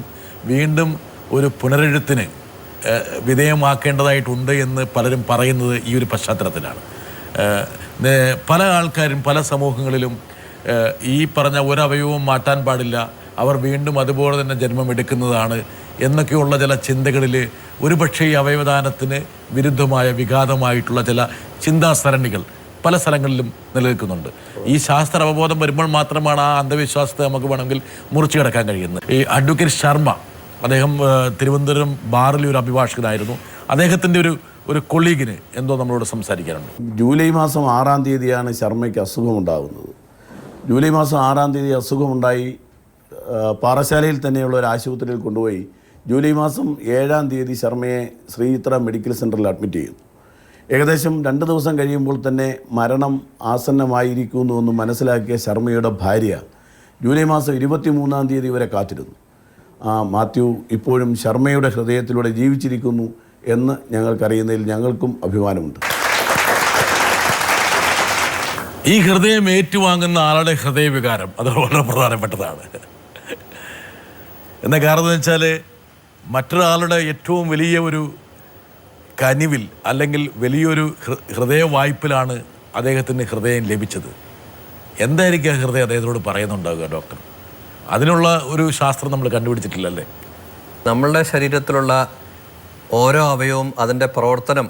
വീണ്ടും ഒരു പുനരെഴുത്തിന് വിധേയമാക്കേണ്ടതായിട്ടുണ്ട് എന്ന് പലരും പറയുന്നത് ഈ ഒരു പശ്ചാത്തലത്തിലാണ്. പല ആൾക്കാരും പല സമൂഹങ്ങളിലും ഈ പറഞ്ഞ ഒരവയവവും മാറ്റാൻ പാടില്ല, അവർ വീണ്ടും അതുപോലെ തന്നെ ജന്മമെടുക്കുന്നതാണ് എന്നൊക്കെയുള്ള ചില ചിന്തകളിൽ ഒരുപക്ഷെ ഈ അവയവദാനത്തിന് വിരുദ്ധമായ വിഘാതമായിട്ടുള്ള ചില ചിന്താസരണികൾ പല സ്ഥലങ്ങളിലും നിലനിൽക്കുന്നുണ്ട്. ഈ ശാസ്ത്ര അവബോധം വരുമ്പോൾ മാത്രമാണ് ആ അന്ധവിശ്വാസത്തെ നമുക്ക് വേണമെങ്കിൽ മുറിച്ചു കിടക്കാൻ കഴിയുന്നത്. ഈ അഡ്വക്കേറ്റ് ശർമ്മ, അദ്ദേഹം തിരുവനന്തപുരം ബാറിലെ ഒരു അഭിഭാഷകനായിരുന്നു. അദ്ദേഹത്തിൻ്റെ ഒരു കൊളീഗിന് എന്തോ നമ്മളോട് സംസാരിക്കാനുണ്ട്. ജൂലൈ മാസം 6-ാം തീയതിയാണ് ശർമ്മയ്ക്ക് അസുഖമുണ്ടാകുന്നത്. ജൂലൈ മാസം 6-ാം തീയതി അസുഖമുണ്ടായി പാറശാലയിൽ തന്നെയുള്ള ഒരു ആശുപത്രിയിൽ കൊണ്ടുപോയി. ജൂലൈ മാസം 7-ാം തീയതി ശർമ്മയെ ശ്രീചിത്ര മെഡിക്കൽ സെൻ്ററിൽ അഡ്മിറ്റ് ചെയ്യുന്നു. ഏകദേശം 2 ദിവസം കഴിയുമ്പോൾ തന്നെ മരണം ആസന്നമായിരിക്കുന്നുവെന്ന് മനസ്സിലാക്കിയ ശർമ്മയുടെ ഭാര്യ ജൂലൈ മാസം 23-ാം തീയതി വരെ കാത്തിരുന്നു. മാത്യു ഇപ്പോഴും ശർമ്മയുടെ ഹൃദയത്തിലൂടെ ജീവിച്ചിരിക്കുന്നു എന്ന് ഞങ്ങൾക്കറിയുന്നതിൽ ഞങ്ങൾക്കും അഭിമാനമുണ്ട്. ഈ ഹൃദയം ഏറ്റുവാങ്ങുന്ന ആളുടെ ഹൃദയവികാരം അത് വളരെ പ്രധാനപ്പെട്ടതാണ്. എന്താ കാരണം എന്ന് വെച്ചാൽ മറ്റൊരാളുടെ ഏറ്റവും വലിയ ഒരു കനിവിൽ അല്ലെങ്കിൽ വലിയൊരു ഹൃദയ വായ്പിലാണ് അദ്ദേഹത്തിന് ഹൃദയം ലഭിച്ചത്. എന്തായിരിക്കും ആ ഹൃദയം അദ്ദേഹത്തോട് പറയുന്നുണ്ടാവുക ഡോക്ടർ? അതിനുള്ള ഒരു ശാസ്ത്രം നമ്മൾ കണ്ടുപിടിച്ചിട്ടില്ലല്ലേ? നമ്മളുടെ ശരീരത്തിലുള്ള ഓരോ അവയവവും അതിൻ്റെ പ്രവർത്തനം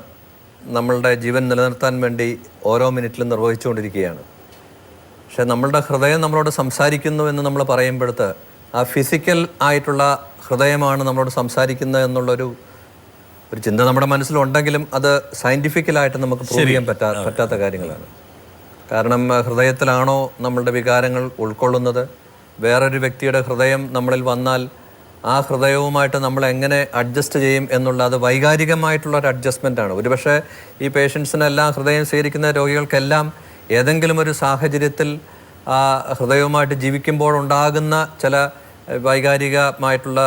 നമ്മളുടെ ജീവൻ നിലനിർത്താൻ വേണ്ടി ഓരോ മിനിറ്റിലും നിർവഹിച്ചുകൊണ്ടിരിക്കുകയാണ്. പക്ഷെ നമ്മളുടെ ഹൃദയം നമ്മളോട് സംസാരിക്കുന്നു എന്ന് നമ്മൾ പറയുമ്പോഴത്ത് ആ ഫിസിക്കൽ ആയിട്ടുള്ള ഹൃദയമാണ് നമ്മളോട് സംസാരിക്കുന്നത് എന്നുള്ളൊരു ചിന്ത നമ്മുടെ മനസ്സിലുണ്ടെങ്കിലും അത് സയൻറ്റിഫിക്കലായിട്ട് നമുക്ക് പ്രൂവ് ചെയ്യാൻ പറ്റാത്ത കാര്യങ്ങളാണ്. കാരണം ഹൃദയത്തിലാണോ നമ്മളുടെ വികാരങ്ങൾ ഉൾക്കൊള്ളുന്നത്? വേറൊരു വ്യക്തിയുടെ ഹൃദയം നമ്മളിൽ വന്നാൽ ആ ഹൃദയവുമായിട്ട് നമ്മൾ എങ്ങനെ അഡ്ജസ്റ്റ് ചെയ്യും എന്നുള്ളത് വൈകാരികമായിട്ടുള്ള ഒരു അഡ്ജസ്റ്റ്മെൻ്റാണ്. ഒരുപക്ഷെ ഈ പേഷ്യൻസിനെല്ലാം ഹൃദയം സ്വീകരിക്കുന്ന രോഗികൾക്കെല്ലാം ഏതെങ്കിലും ഒരു സാഹചര്യത്തിൽ ആ ഹൃദയവുമായിട്ട് ജീവിക്കുമ്പോൾ ഉണ്ടാകുന്ന ചില വൈകാരികമായിട്ടുള്ള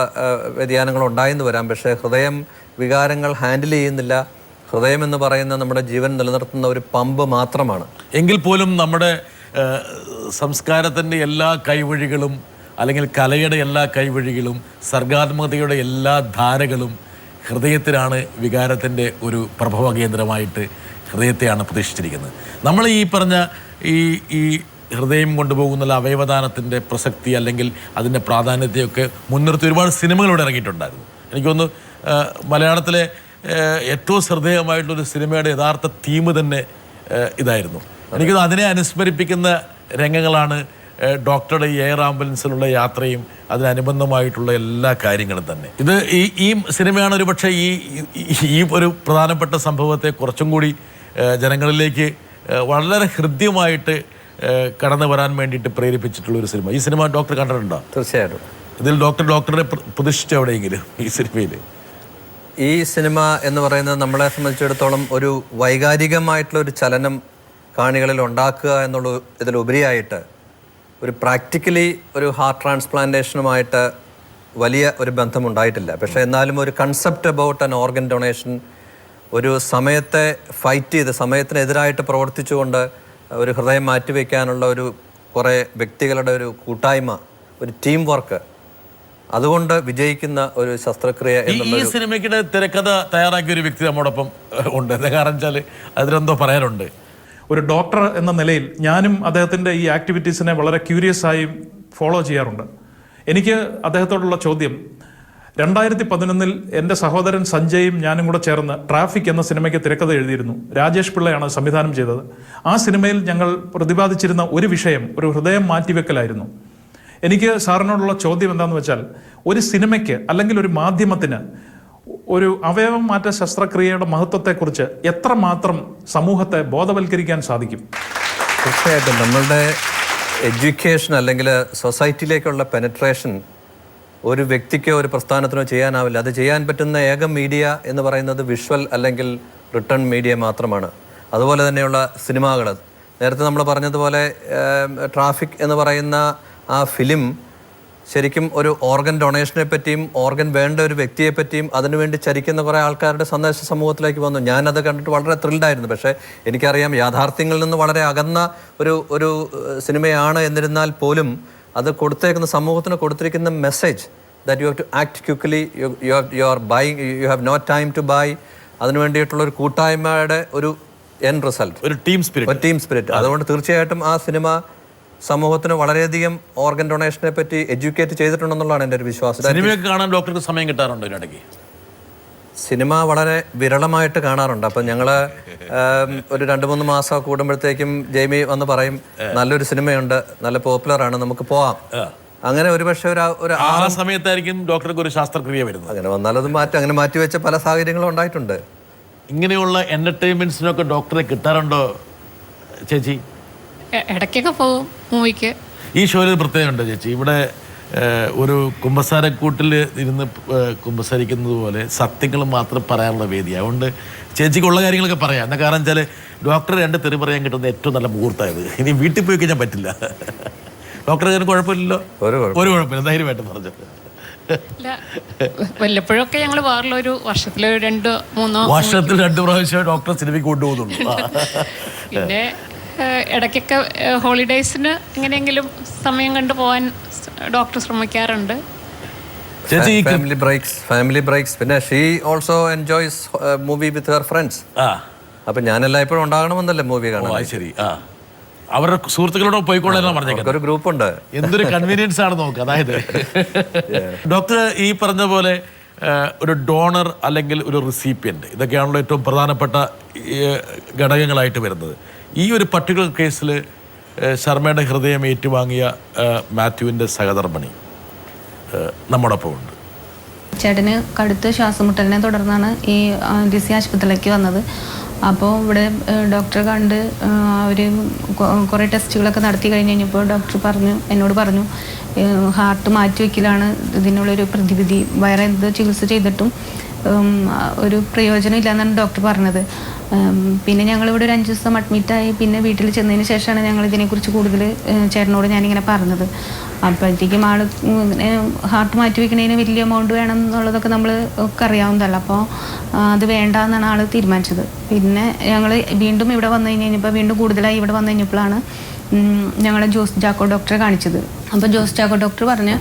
വ്യതിയാനങ്ങൾ ഉണ്ടായെന്ന് വരാം. പക്ഷേ ഹൃദയം വികാരങ്ങൾ ഹാൻഡിൽ ചെയ്യുന്നില്ല. ഹൃദയം എന്ന് പറയുന്ന നമ്മുടെ ജീവൻ നിലനിർത്തുന്ന ഒരു പമ്പ് മാത്രമാണ്. എങ്കിൽ പോലും നമ്മുടെ സംസ്കാരത്തിൻ്റെ എല്ലാ കൈവഴികളും അല്ലെങ്കിൽ കലയുടെ എല്ലാ കൈവഴികളും സർഗാത്മകതയുടെ എല്ലാ ധാരകളും ഹൃദയത്തിലാണ് വികാരത്തിൻ്റെ ഒരു പ്രഭവ കേന്ദ്രമായിട്ട് ഹൃദയത്തെയാണ് പ്രതിഷ്ഠിച്ചിരിക്കുന്നത്. നമ്മൾ ഈ പറഞ്ഞ ഈ ഹൃദയം കൊണ്ടുപോകുന്ന അവയവദാനത്തിൻ്റെ പ്രസക്തി അല്ലെങ്കിൽ അതിൻ്റെ പ്രാധാന്യത്തെയൊക്കെ മുൻനിർത്തി ഒരുപാട് സിനിമകളിവിടെ ഇറങ്ങിയിട്ടുണ്ടായിരുന്നു. എനിക്കൊന്ന് മലയാളത്തിലെ ഏറ്റവും ശ്രദ്ധേയമായിട്ടുള്ളൊരു സിനിമയുടെ യഥാർത്ഥ തീം തന്നെ ഇതായിരുന്നു. എനിക്കത് അതിനെ അനുസ്മരിപ്പിക്കുന്ന രംഗങ്ങളാണ് ഡോക്ടറുടെ എയർ ആംബുലൻസിലുള്ള യാത്രയും അതിനനുബന്ധമായിട്ടുള്ള എല്ലാ കാര്യങ്ങളും തന്നെ. ഇത് ഈ സിനിമയാണ് ഒരു പക്ഷേ ഈ ഒരു പ്രധാനപ്പെട്ട സംഭവത്തെ കുറച്ചും കൂടി ജനങ്ങളിലേക്ക് വളരെ ഹൃദ്യമായിട്ട് കടന്നു വരാൻ വേണ്ടിയിട്ട് പ്രേരിപ്പിച്ചിട്ടുള്ള ഒരു സിനിമ. ഈ സിനിമ ഡോക്ടർ കണ്ടിട്ടുണ്ടോ? തീർച്ചയായിട്ടും. ഇതിൽ ഡോക്ടറെ പ്രതിഷ്ഠിച്ച എവിടെയെങ്കിലും ഈ സിനിമയിൽ? ഈ സിനിമ എന്ന് പറയുന്നത് നമ്മളെ സംബന്ധിച്ചിടത്തോളം ഒരു വൈകാരികമായിട്ടുള്ള ഒരു ചലനം കാണികളിൽ ഉണ്ടാക്കുക എന്നുള്ള ഇതിലുപരിയായിട്ട് ഒരു പ്രാക്ടിക്കലി ഒരു ഹാർട്ട് ട്രാൻസ്പ്ലാന്റേഷനുമായിട്ട് വലിയ ഒരു ബന്ധമുണ്ടായിട്ടില്ല. പക്ഷേ എന്നാലും ഒരു concept about an organ donation, ഒരു സമയത്തെ ഫൈറ്റ് ചെയ്ത് സമയത്തിനെതിരായിട്ട് പ്രവർത്തിച്ചുകൊണ്ട് ഒരു ഹൃദയം മാറ്റിവെക്കാനുള്ള ഒരു കുറേ വ്യക്തികളുടെ ഒരു കൂട്ടായ്മ, ഒരു ടീം വർക്ക്, അതുകൊണ്ട് വിജയിക്കുന്ന ഒരു ശസ്ത്രക്രിയ. ഈ സിനിമയ്ക്കിടെ തിരക്കഥ തയ്യാറാക്കിയ ഒരു വ്യക്തി നമ്മോടൊപ്പം ഉണ്ട്. എന്താ കാരണം വെച്ചാൽ അതിലെന്തോ പറയാനുണ്ട്. ഒരു ഡോക്ടർ എന്ന നിലയിൽ ഞാനും അദ്ദേഹത്തിൻ്റെ ഈ ആക്ടിവിറ്റീസിനെ വളരെ ക്യൂരിയസ് ആയി ഫോളോ ചെയ്യാറുണ്ട്. എനിക്ക് അദ്ദേഹത്തോടുള്ള ചോദ്യം, 2011 എൻ്റെ സഹോദരൻ സഞ്ജയും ഞാനും കൂടെ ചേർന്ന് ട്രാഫിക് എന്ന സിനിമയ്ക്ക് തിരക്കഥ എഴുതിയിരുന്നു. രാജേഷ് പിള്ളയാണ് സംവിധാനം ചെയ്തത്. ആ സിനിമയിൽ ഞങ്ങൾ പ്രതിപാദിച്ചിരുന്ന ഒരു വിഷയം ഒരു ഹൃദയം മാറ്റിവെക്കലായിരുന്നു. എനിക്ക് സാറിനോടുള്ള ചോദ്യം എന്താണെന്ന് വെച്ചാൽ, ഒരു സിനിമയ്ക്ക് അല്ലെങ്കിൽ ഒരു മാധ്യമത്തിന് ഒരു അവയവം മാറ്റ ശസ്ത്രക്രിയയുടെ മഹത്വത്തെക്കുറിച്ച് എത്രമാത്രം സമൂഹത്തെ ബോധവൽക്കരിക്കാൻ സാധിക്കും? തീർച്ചയായിട്ടും നമ്മളുടെ എഡ്യൂക്കേഷൻ അല്ലെങ്കിൽ സൊസൈറ്റിയിലേക്കുള്ള പെനട്രേഷൻ ഒരു വ്യക്തിക്കോ ഒരു പ്രസ്ഥാനത്തിനോ ചെയ്യാനാവില്ല. അത് ചെയ്യാൻ പറ്റുന്ന ഏക മീഡിയ എന്ന് പറയുന്നത് വിഷ്വൽ അല്ലെങ്കിൽ റിട്ടേൺ മീഡിയ മാത്രമാണ്. അതുപോലെ തന്നെയുള്ള സിനിമകൾ, നേരത്തെ നമ്മൾ പറഞ്ഞതുപോലെ ട്രാഫിക് എന്ന് പറയുന്ന ആ ഫിലിം ശരിക്കും ഒരു ഓർഗൻ ഡൊണേഷനെ പറ്റിയും ഓർഗൻ വേണ്ട ഒരു വ്യക്തിയെ പറ്റിയും അതിനുവേണ്ടി ചരിക്കുന്ന കുറേ ആൾക്കാരുടെ സന്ദേശ സമൂഹത്തിലേക്ക് വന്നു. ഞാനത് കണ്ടിട്ട് വളരെ ത്രിൽഡായിരുന്നു. പക്ഷേ എനിക്കറിയാം യാഥാർത്ഥ്യങ്ങളിൽ നിന്ന് വളരെ അകന്ന ഒരു സിനിമയാണ്. എന്നിരുന്നാൽ പോലും അത് കൊടുത്തേക്കുന്ന സമൂഹത്തിന് കൊടുത്തിരിക്കുന്ന message that you have to act quickly, you are buying, you have no time to buy, അതിനു വേണ്ടിയിട്ടുള്ള ഒരു കൂട്ടായ്മയുടെ ഒരു എൻഡ് റിസൾട്ട്, ഒരു ടീം സ്പിരിറ്റ്. അതുകൊണ്ട് തീർച്ചയായിട്ടും ആ സിനിമ സമൂഹത്തിന് വളരെയധികം ഓർഗൻ ഡൊണേഷനെ പറ്റി എഡ്യൂക്കേറ്റ് ചെയ്തിട്ടുണ്ടെന്നുള്ളതാണ് എൻ്റെ ഒരു വിശ്വാസം. സിനിമയൊക്കെ കാണാൻ ഡോക്ടർക്ക് സമയം കിട്ടാറുണ്ടോ ഇതിനിടയ്ക്ക്? സിനിമ വളരെ വിരളമായിട്ട് കാണാറുണ്ട്. അപ്പം ഞങ്ങൾ ഒരു 2-3 മാസം കൂടുമ്പോഴത്തേക്കും ജെയ്മി വന്ന് പറയും, നല്ലൊരു സിനിമയുണ്ട്, നല്ല പോപ്പുലറാണ്, നമുക്ക് പോവാം. അങ്ങനെ ഒരുപക്ഷെ ഒരു ആ സമയത്തായിരിക്കും ഡോക്ടർക്ക് ഒരു ശസ്ത്രക്രിയ വരുന്നത്. അങ്ങനെ വന്നാലത് അങ്ങനെ മാറ്റിവെച്ച പല സാഹചര്യങ്ങളും ഉണ്ടായിട്ടുണ്ട്. ഇങ്ങനെയുള്ള എൻ്റർടൈൻമെൻറ്റ്സിനൊക്കെ ഡോക്ടറെ കിട്ടാറുണ്ടോ ചേച്ചി? ഇടയ്ക്കൊക്കെ പോകും മൂവിക്ക്. ഈ ഷോയിൽ പ്രത്യേകമുണ്ട് ചേച്ചി, ഇവിടെ ഒരു കുമ്പസാരക്കൂട്ടിൽ ഇരുന്ന് കുമ്പസാരിക്കുന്നത് പോലെ സത്യങ്ങൾ മാത്രം പറയാനുള്ള വേദി. അതുകൊണ്ട് ചേച്ചിക്കുള്ള കാര്യങ്ങളൊക്കെ പറയാം. എന്താ കാരണം വെച്ചാൽ ഡോക്ടർ 2 തെറി പറയാൻ കിട്ടുന്ന ഏറ്റവും നല്ല മുഹൂർത്തമായത്. ഇനി വീട്ടിൽ പോയി കഴിഞ്ഞാൽ പറ്റില്ല. ഡോക്ടറെ കുഴപ്പമില്ലല്ലോ? ഒരു കുഴപ്പമില്ല, ധൈര്യമായിട്ട് പറഞ്ഞു. ഇല്ല, വല്ലപ്പോഴൊക്കെ ഞങ്ങൾ വേറിലൊരു വർഷത്തിൽ 2-3 വർഷത്തിൽ 2 പ്രാവശ്യം ഡോക്ടർ സിനിമയ്ക്ക് കൊണ്ടുപോകുന്നുള്ളൂ. പിന്നെ ഇടയ്ക്കൊക്കെ ഹോളിഡേയ്സിന് എങ്ങനെയെങ്കിലും സമയം കണ്ടു പോകാൻ ഡോക്ടർ ശ്രമിക്കാറുണ്ട്. ചേച്ചി ഫാമിലി ബ്രേക്സ്. പിന്നെ she also enjoys movie with her friends. അപ്പൊ ഞാനെല്ലാം ഇപ്പോഴും ഉണ്ടാകണമെന്നല്ലേ മൂവി കാണാൻ. ശരി, അവരുടെ സുഹൃത്തുക്കളോട് പോയിക്കോളാം പറഞ്ഞേക്കാം. ഒരു ഗ്രൂപ്പ് ഉണ്ട്. എന്തൊരു കൺവീനിയൻസ് ആണ് നോക്കുക. അതായത് ഡോക്ടർ ഈ പറഞ്ഞ പോലെ ഒരു ഡോണർ അല്ലെങ്കിൽ ഒരു റിസീപ്പിയൻ്റ്, ഇതൊക്കെയാണല്ലോ ഏറ്റവും പ്രധാനപ്പെട്ട ഘടകങ്ങളായിട്ട് വരുന്നത്. ഈ ഒരു പർട്ടിക്കുലർ കേസിൽ ശർമ്മയുടെ ഹൃദയം ഏറ്റുവാങ്ങിയ മാത്യുവിൻ്റെ സഹധർമ്മിണി നമ്മോടൊപ്പം ഉണ്ട്. ചേട്ടന് കടുത്ത ശ്വാസമുട്ടലിനെ തുടർന്നാണ് ഈ ഡിസി ആശുപത്രിയിലേക്ക് വന്നത്. അപ്പോൾ ഇവിടെ ഡോക്ടറെ കണ്ട് അവർ കുറേ ടെസ്റ്റുകളൊക്കെ നടത്തി കഴിഞ്ഞ് കഴിഞ്ഞപ്പോൾ ഡോക്ടർ എന്നോട് പറഞ്ഞു ഹാർട്ട് മാറ്റിവെക്കലാണ് ഇതിനുള്ളൊരു പ്രതിവിധി, വേറെ എന്ത് ചികിത്സ ചെയ്തിട്ടും ഒരു പ്രയോജനം ഇല്ലയെന്നാണ് ഡോക്ടർ പറഞ്ഞത്. പിന്നെ ഞങ്ങളിവിടെ ഒരു 5 ദിവസം അഡ്മിറ്റായി. പിന്നെ വീട്ടിൽ ചെന്നതിന് ശേഷമാണ് ഞങ്ങൾ ഇതിനെക്കുറിച്ച് കൂടുതൽ ചേട്ടനോട് ഞാനിങ്ങനെ പറഞ്ഞത്. അപ്പോഴത്തേക്കും ആൾ ഇങ്ങനെ ഹാർട്ട് മാറ്റി വയ്ക്കണതിന് വലിയ എമൗണ്ട് വേണം എന്നുള്ളതൊക്കെ നമ്മൾ ഒക്കെ അറിയാവുന്നതല്ല. അപ്പോൾ അത് വേണ്ട എന്നാണ് ആൾ തീരുമാനിച്ചത്. പിന്നെ ഞങ്ങൾ വീണ്ടും ഇവിടെ വന്നു കഴിഞ്ഞപ്പോൾ വീണ്ടും കൂടുതലായി ഇവിടെ വന്നു കഴിഞ്ഞപ്പോഴാണ് ഞങ്ങൾ ജോസ് ചാക്കോ ഡോക്ടറെ കാണിച്ചത്. അപ്പോൾ ജോസ് ചാക്കോ ഡോക്ടർ പറഞ്ഞ്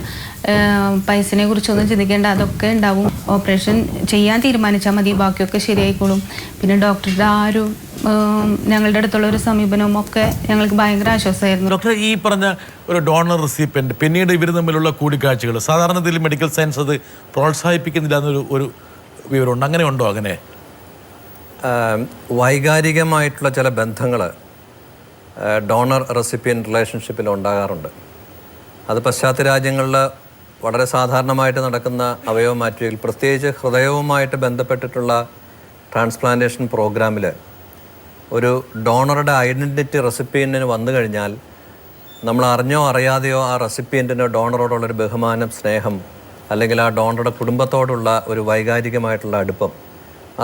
പൈസനെ കുറിച്ചൊന്നും ചിന്തിക്കേണ്ട, അതൊക്കെ ഉണ്ടാവും, ഓപ്പറേഷൻ ചെയ്യാൻ തീരുമാനിച്ചാൽ മതി, ബാക്കിയൊക്കെ ശരിയായിക്കോളും. പിന്നെ ഡോക്ടറുടെ ആ ഒരു ഞങ്ങളുടെ അടുത്തുള്ള ഒരു സമീപനവും ഒക്കെ ഞങ്ങൾക്ക് ഭയങ്കര ആശ്വാസമായിരുന്നു. ഡോക്ടർ ഈ പറഞ്ഞ ഒരു ഡോണർ റിസിപ്പിയൻ്റ് പിന്നീട് ഇവർ തമ്മിലുള്ള കൂടിക്കാഴ്ചകൾ സാധാരണത്തിൽ മെഡിക്കൽ സയൻസ് അത് പ്രോത്സാഹിപ്പിക്കുന്നില്ല എന്നൊരു വിവരമുണ്ട്. അങ്ങനെ ഉണ്ടോ? അങ്ങനെ വൈകാരികമായിട്ടുള്ള ചില ബന്ധങ്ങൾ ഡോണർ റെസിപ്പിയൻ റിലേഷൻഷിപ്പിൽ ഉണ്ടാകാറുണ്ട്. അത് പാശ്ചാത്യ രാജ്യങ്ങളിൽ വളരെ സാധാരണമായിട്ട് നടക്കുന്ന അവയവ മാറ്റുകയിൽ, പ്രത്യേകിച്ച് ഹൃദയവുമായിട്ട് ബന്ധപ്പെട്ടിട്ടുള്ള ട്രാൻസ്പ്ലാന്റേഷൻ പ്രോഗ്രാമിൽ ഒരു ഡോണറുടെ ഐഡൻറ്റിറ്റി റെസിപ്പിയൻറ്റിന് വന്നു കഴിഞ്ഞാൽ നമ്മൾ അറിഞ്ഞോ അറിയാതെയോ ആ റെസിപ്പിയൻറ്റിന് ഡോണറോടുള്ളൊരു ബഹുമാനം, സ്നേഹം, അല്ലെങ്കിൽ ആ ഡോണറുടെ കുടുംബത്തോടുള്ള ഒരു വൈകാരികമായിട്ടുള്ള അടുപ്പം,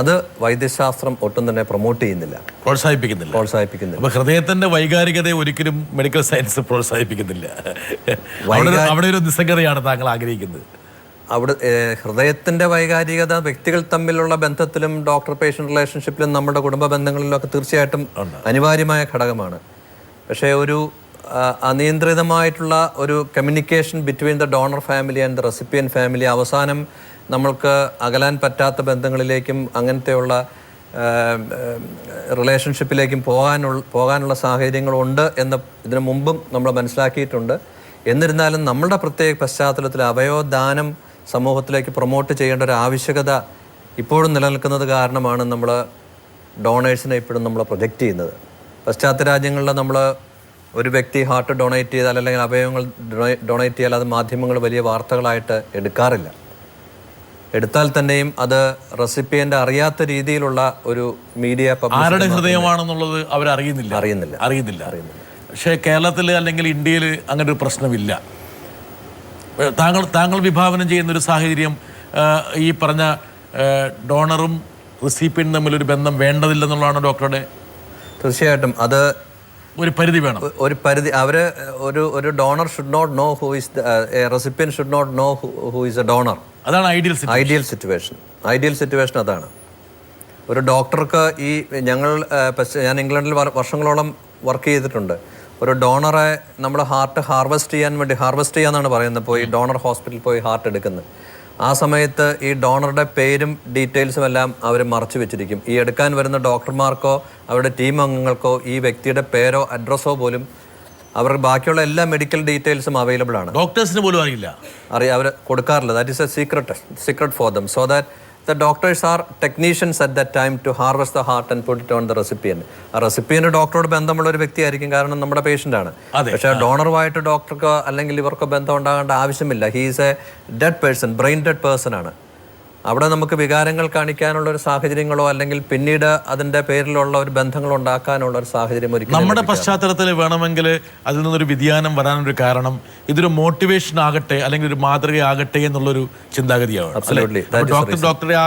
അത് വൈദ്യശാസ്ത്രം ഒട്ടും തന്നെ പ്രൊമോട്ട് ചെയ്യുന്നില്ല, പ്രോത്സാഹിപ്പിക്കുന്നില്ല. അപ്പോൾ ഹൃദയത്തിന്റെ വൈകാരികതയെ ഒരിക്കലും മെഡിക്കൽ സയൻസ് പ്രോത്സാഹിപ്പിക്കുന്നില്ല. അവിടെ ഒരു നിസ്സംഗതയാണ് താങ്കൾ ആഗ്രഹിക്കുന്നത്. അവിടെ ഹൃദയത്തിന്റെ വൈകാരികത വ്യക്തികൾ തമ്മിലുള്ള ബന്ധത്തിലും ഡോക്ടർ പേഷ്യൻ്റ് റിലേഷൻഷിപ്പിലും നമ്മുടെ കുടുംബ ബന്ധങ്ങളിലൊക്കെ തീർച്ചയായിട്ടും അനിവാര്യമായ ഘടകമാണ്. പക്ഷേ ഒരു അനിയന്ത്രിതമായിട്ടുള്ള ഒരു communication between the donor family and the recipient family അവസാനം നമ്മൾക്ക് അകലാൻ പറ്റാത്ത ബന്ധങ്ങളിലേക്കും അങ്ങനത്തെയുള്ള റിലേഷൻഷിപ്പിലേക്കും പോകാനുള്ള സാഹചര്യങ്ങളുണ്ട് എന്ന് ഇതിനു മുമ്പും നമ്മൾ മനസ്സിലാക്കിയിട്ടുണ്ട്. എന്നിരുന്നാലും നമ്മളുടെ പ്രത്യേക പശ്ചാത്തലത്തിൽ അവയവദാനം സമൂഹത്തിലേക്ക് പ്രൊമോട്ട് ചെയ്യേണ്ട ഒരു ആവശ്യകത ഇപ്പോഴും നിലനിൽക്കുന്നത് കാരണമാണ് നമ്മൾ ഡോണേഴ്സിനെ ഇപ്പോഴും നമ്മൾ പ്രൊജക്റ്റ് ചെയ്യുന്നത്. പാശ്ചാത്യ റെസിപ്പിയൻ നമ്മൾ ഒരു വ്യക്തി ഹാർട്ട് ഡൊണേറ്റ് ചെയ്താൽ അല്ലെങ്കിൽ അവയവങ്ങൾ ഡൊണേറ്റ് ചെയ്താൽ അത് മാധ്യമങ്ങൾ വലിയ വാർത്തകളായിട്ട് എടുക്കാറില്ല. എടുത്താൽ തന്നെയും അത് റെസിപ്പിയൻ്റ് അറിയാത്ത രീതിയിലുള്ള ഒരു മീഡിയ ആരുടെ ഹൃദയമാണെന്നുള്ളത് അറിയുന്നില്ല. പക്ഷേ കേരളത്തിൽ അല്ലെങ്കിൽ ഇന്ത്യയിൽ അങ്ങനെ ഒരു പ്രശ്നമില്ല. താങ്കൾ വിഭാവനം ചെയ്യുന്നൊരു സാഹചര്യം ഈ പറഞ്ഞ ഡോണറും റെസിപ്പിയൻ്റും തമ്മിലൊരു ബന്ധം വേണ്ടതില്ലെന്നുള്ളതാണ് ഡോക്ടറുടെ. തീർച്ചയായിട്ടും അത് ഒരു പരിധി വേണം. ഒരു പരിധി അവർ ഒരു donor should not know who is recipient should not know who is a donor. അതാണ് ഐഡിയൽ സിറ്റുവേഷൻ. അതാണ് ഒരു ഡോക്ടർക്ക് ഞാൻ ഇംഗ്ലണ്ടിൽ വർഷങ്ങളോളം വർക്ക് ചെയ്തിട്ടുണ്ട്. ഒരു ഡോണറെ നമ്മൾ ഹാർട്ട് ഹാർവെസ്റ്റ് ചെയ്യാന്നാണ് പറയുന്നത്. പോയി ഡോണർ ഹോസ്പിറ്റലിൽ പോയി ഹാർട്ട് എടുക്കുന്നത്. ആ സമയത്ത് ഈ ഡോണറുടെ പേരും ഡീറ്റെയിൽസും എല്ലാം അവർ മറച്ചു വെച്ചിരിക്കും. ഈ എടുക്കാൻ വരുന്ന ഡോക്ടർമാർക്കോ അവരുടെ ടീം അംഗങ്ങൾക്കോ ഈ വ്യക്തിയുടെ പേരോ അഡ്രസ്സോ പോലും അവർക്ക് ബാക്കിയുള്ള എല്ലാ മെഡിക്കൽ ഡീറ്റെയിൽസും അവൈലബിൾ ആണ്. ഡോക്ടേഴ്സിന് പോലും അവർ കൊടുക്കാറില്ല. That is a secret for them, so that the doctors are technicians at that time to harvest the heart and put it on the recipient. ആ റെസിപ്പിയൻ ഡോക്ടറോട് ബന്ധമുള്ള ഒരു വ്യക്തിയായിരിക്കും, കാരണം നമ്മുടെ പേഷ്യൻ്റ് ആണ്. പക്ഷേ ഡോണറുമായിട്ട് ഡോക്ടർക്കോ അല്ലെങ്കിൽ ഇവർക്കോ ബന്ധം ഉണ്ടാകേണ്ട ആവശ്യമില്ല. He is A dead person, brain dead person ആണ്. അവിടെ നമുക്ക് വികാരങ്ങൾ കാണിക്കാനുള്ള ഒരു സാഹചര്യങ്ങളോ അല്ലെങ്കിൽ പിന്നീട് അതിൻ്റെ പേരിലുള്ള ഒരു ബന്ധങ്ങൾ ഉണ്ടാക്കാനുള്ള ഒരു സാഹചര്യം ഒരിക്കലും നമ്മുടെ പശ്ചാത്തലത്തിൽ വേണമെങ്കിൽ അതിൽ നിന്നൊരു വ്യതിയാനം വരാനൊരു കാരണം ഇതൊരു മോട്ടിവേഷൻ ആകട്ടെ അല്ലെങ്കിൽ ഒരു മാതൃകയാകട്ടെ എന്നുള്ളൊരു ചിന്താഗതിയാണ്. ഡോക്ടറെ ആ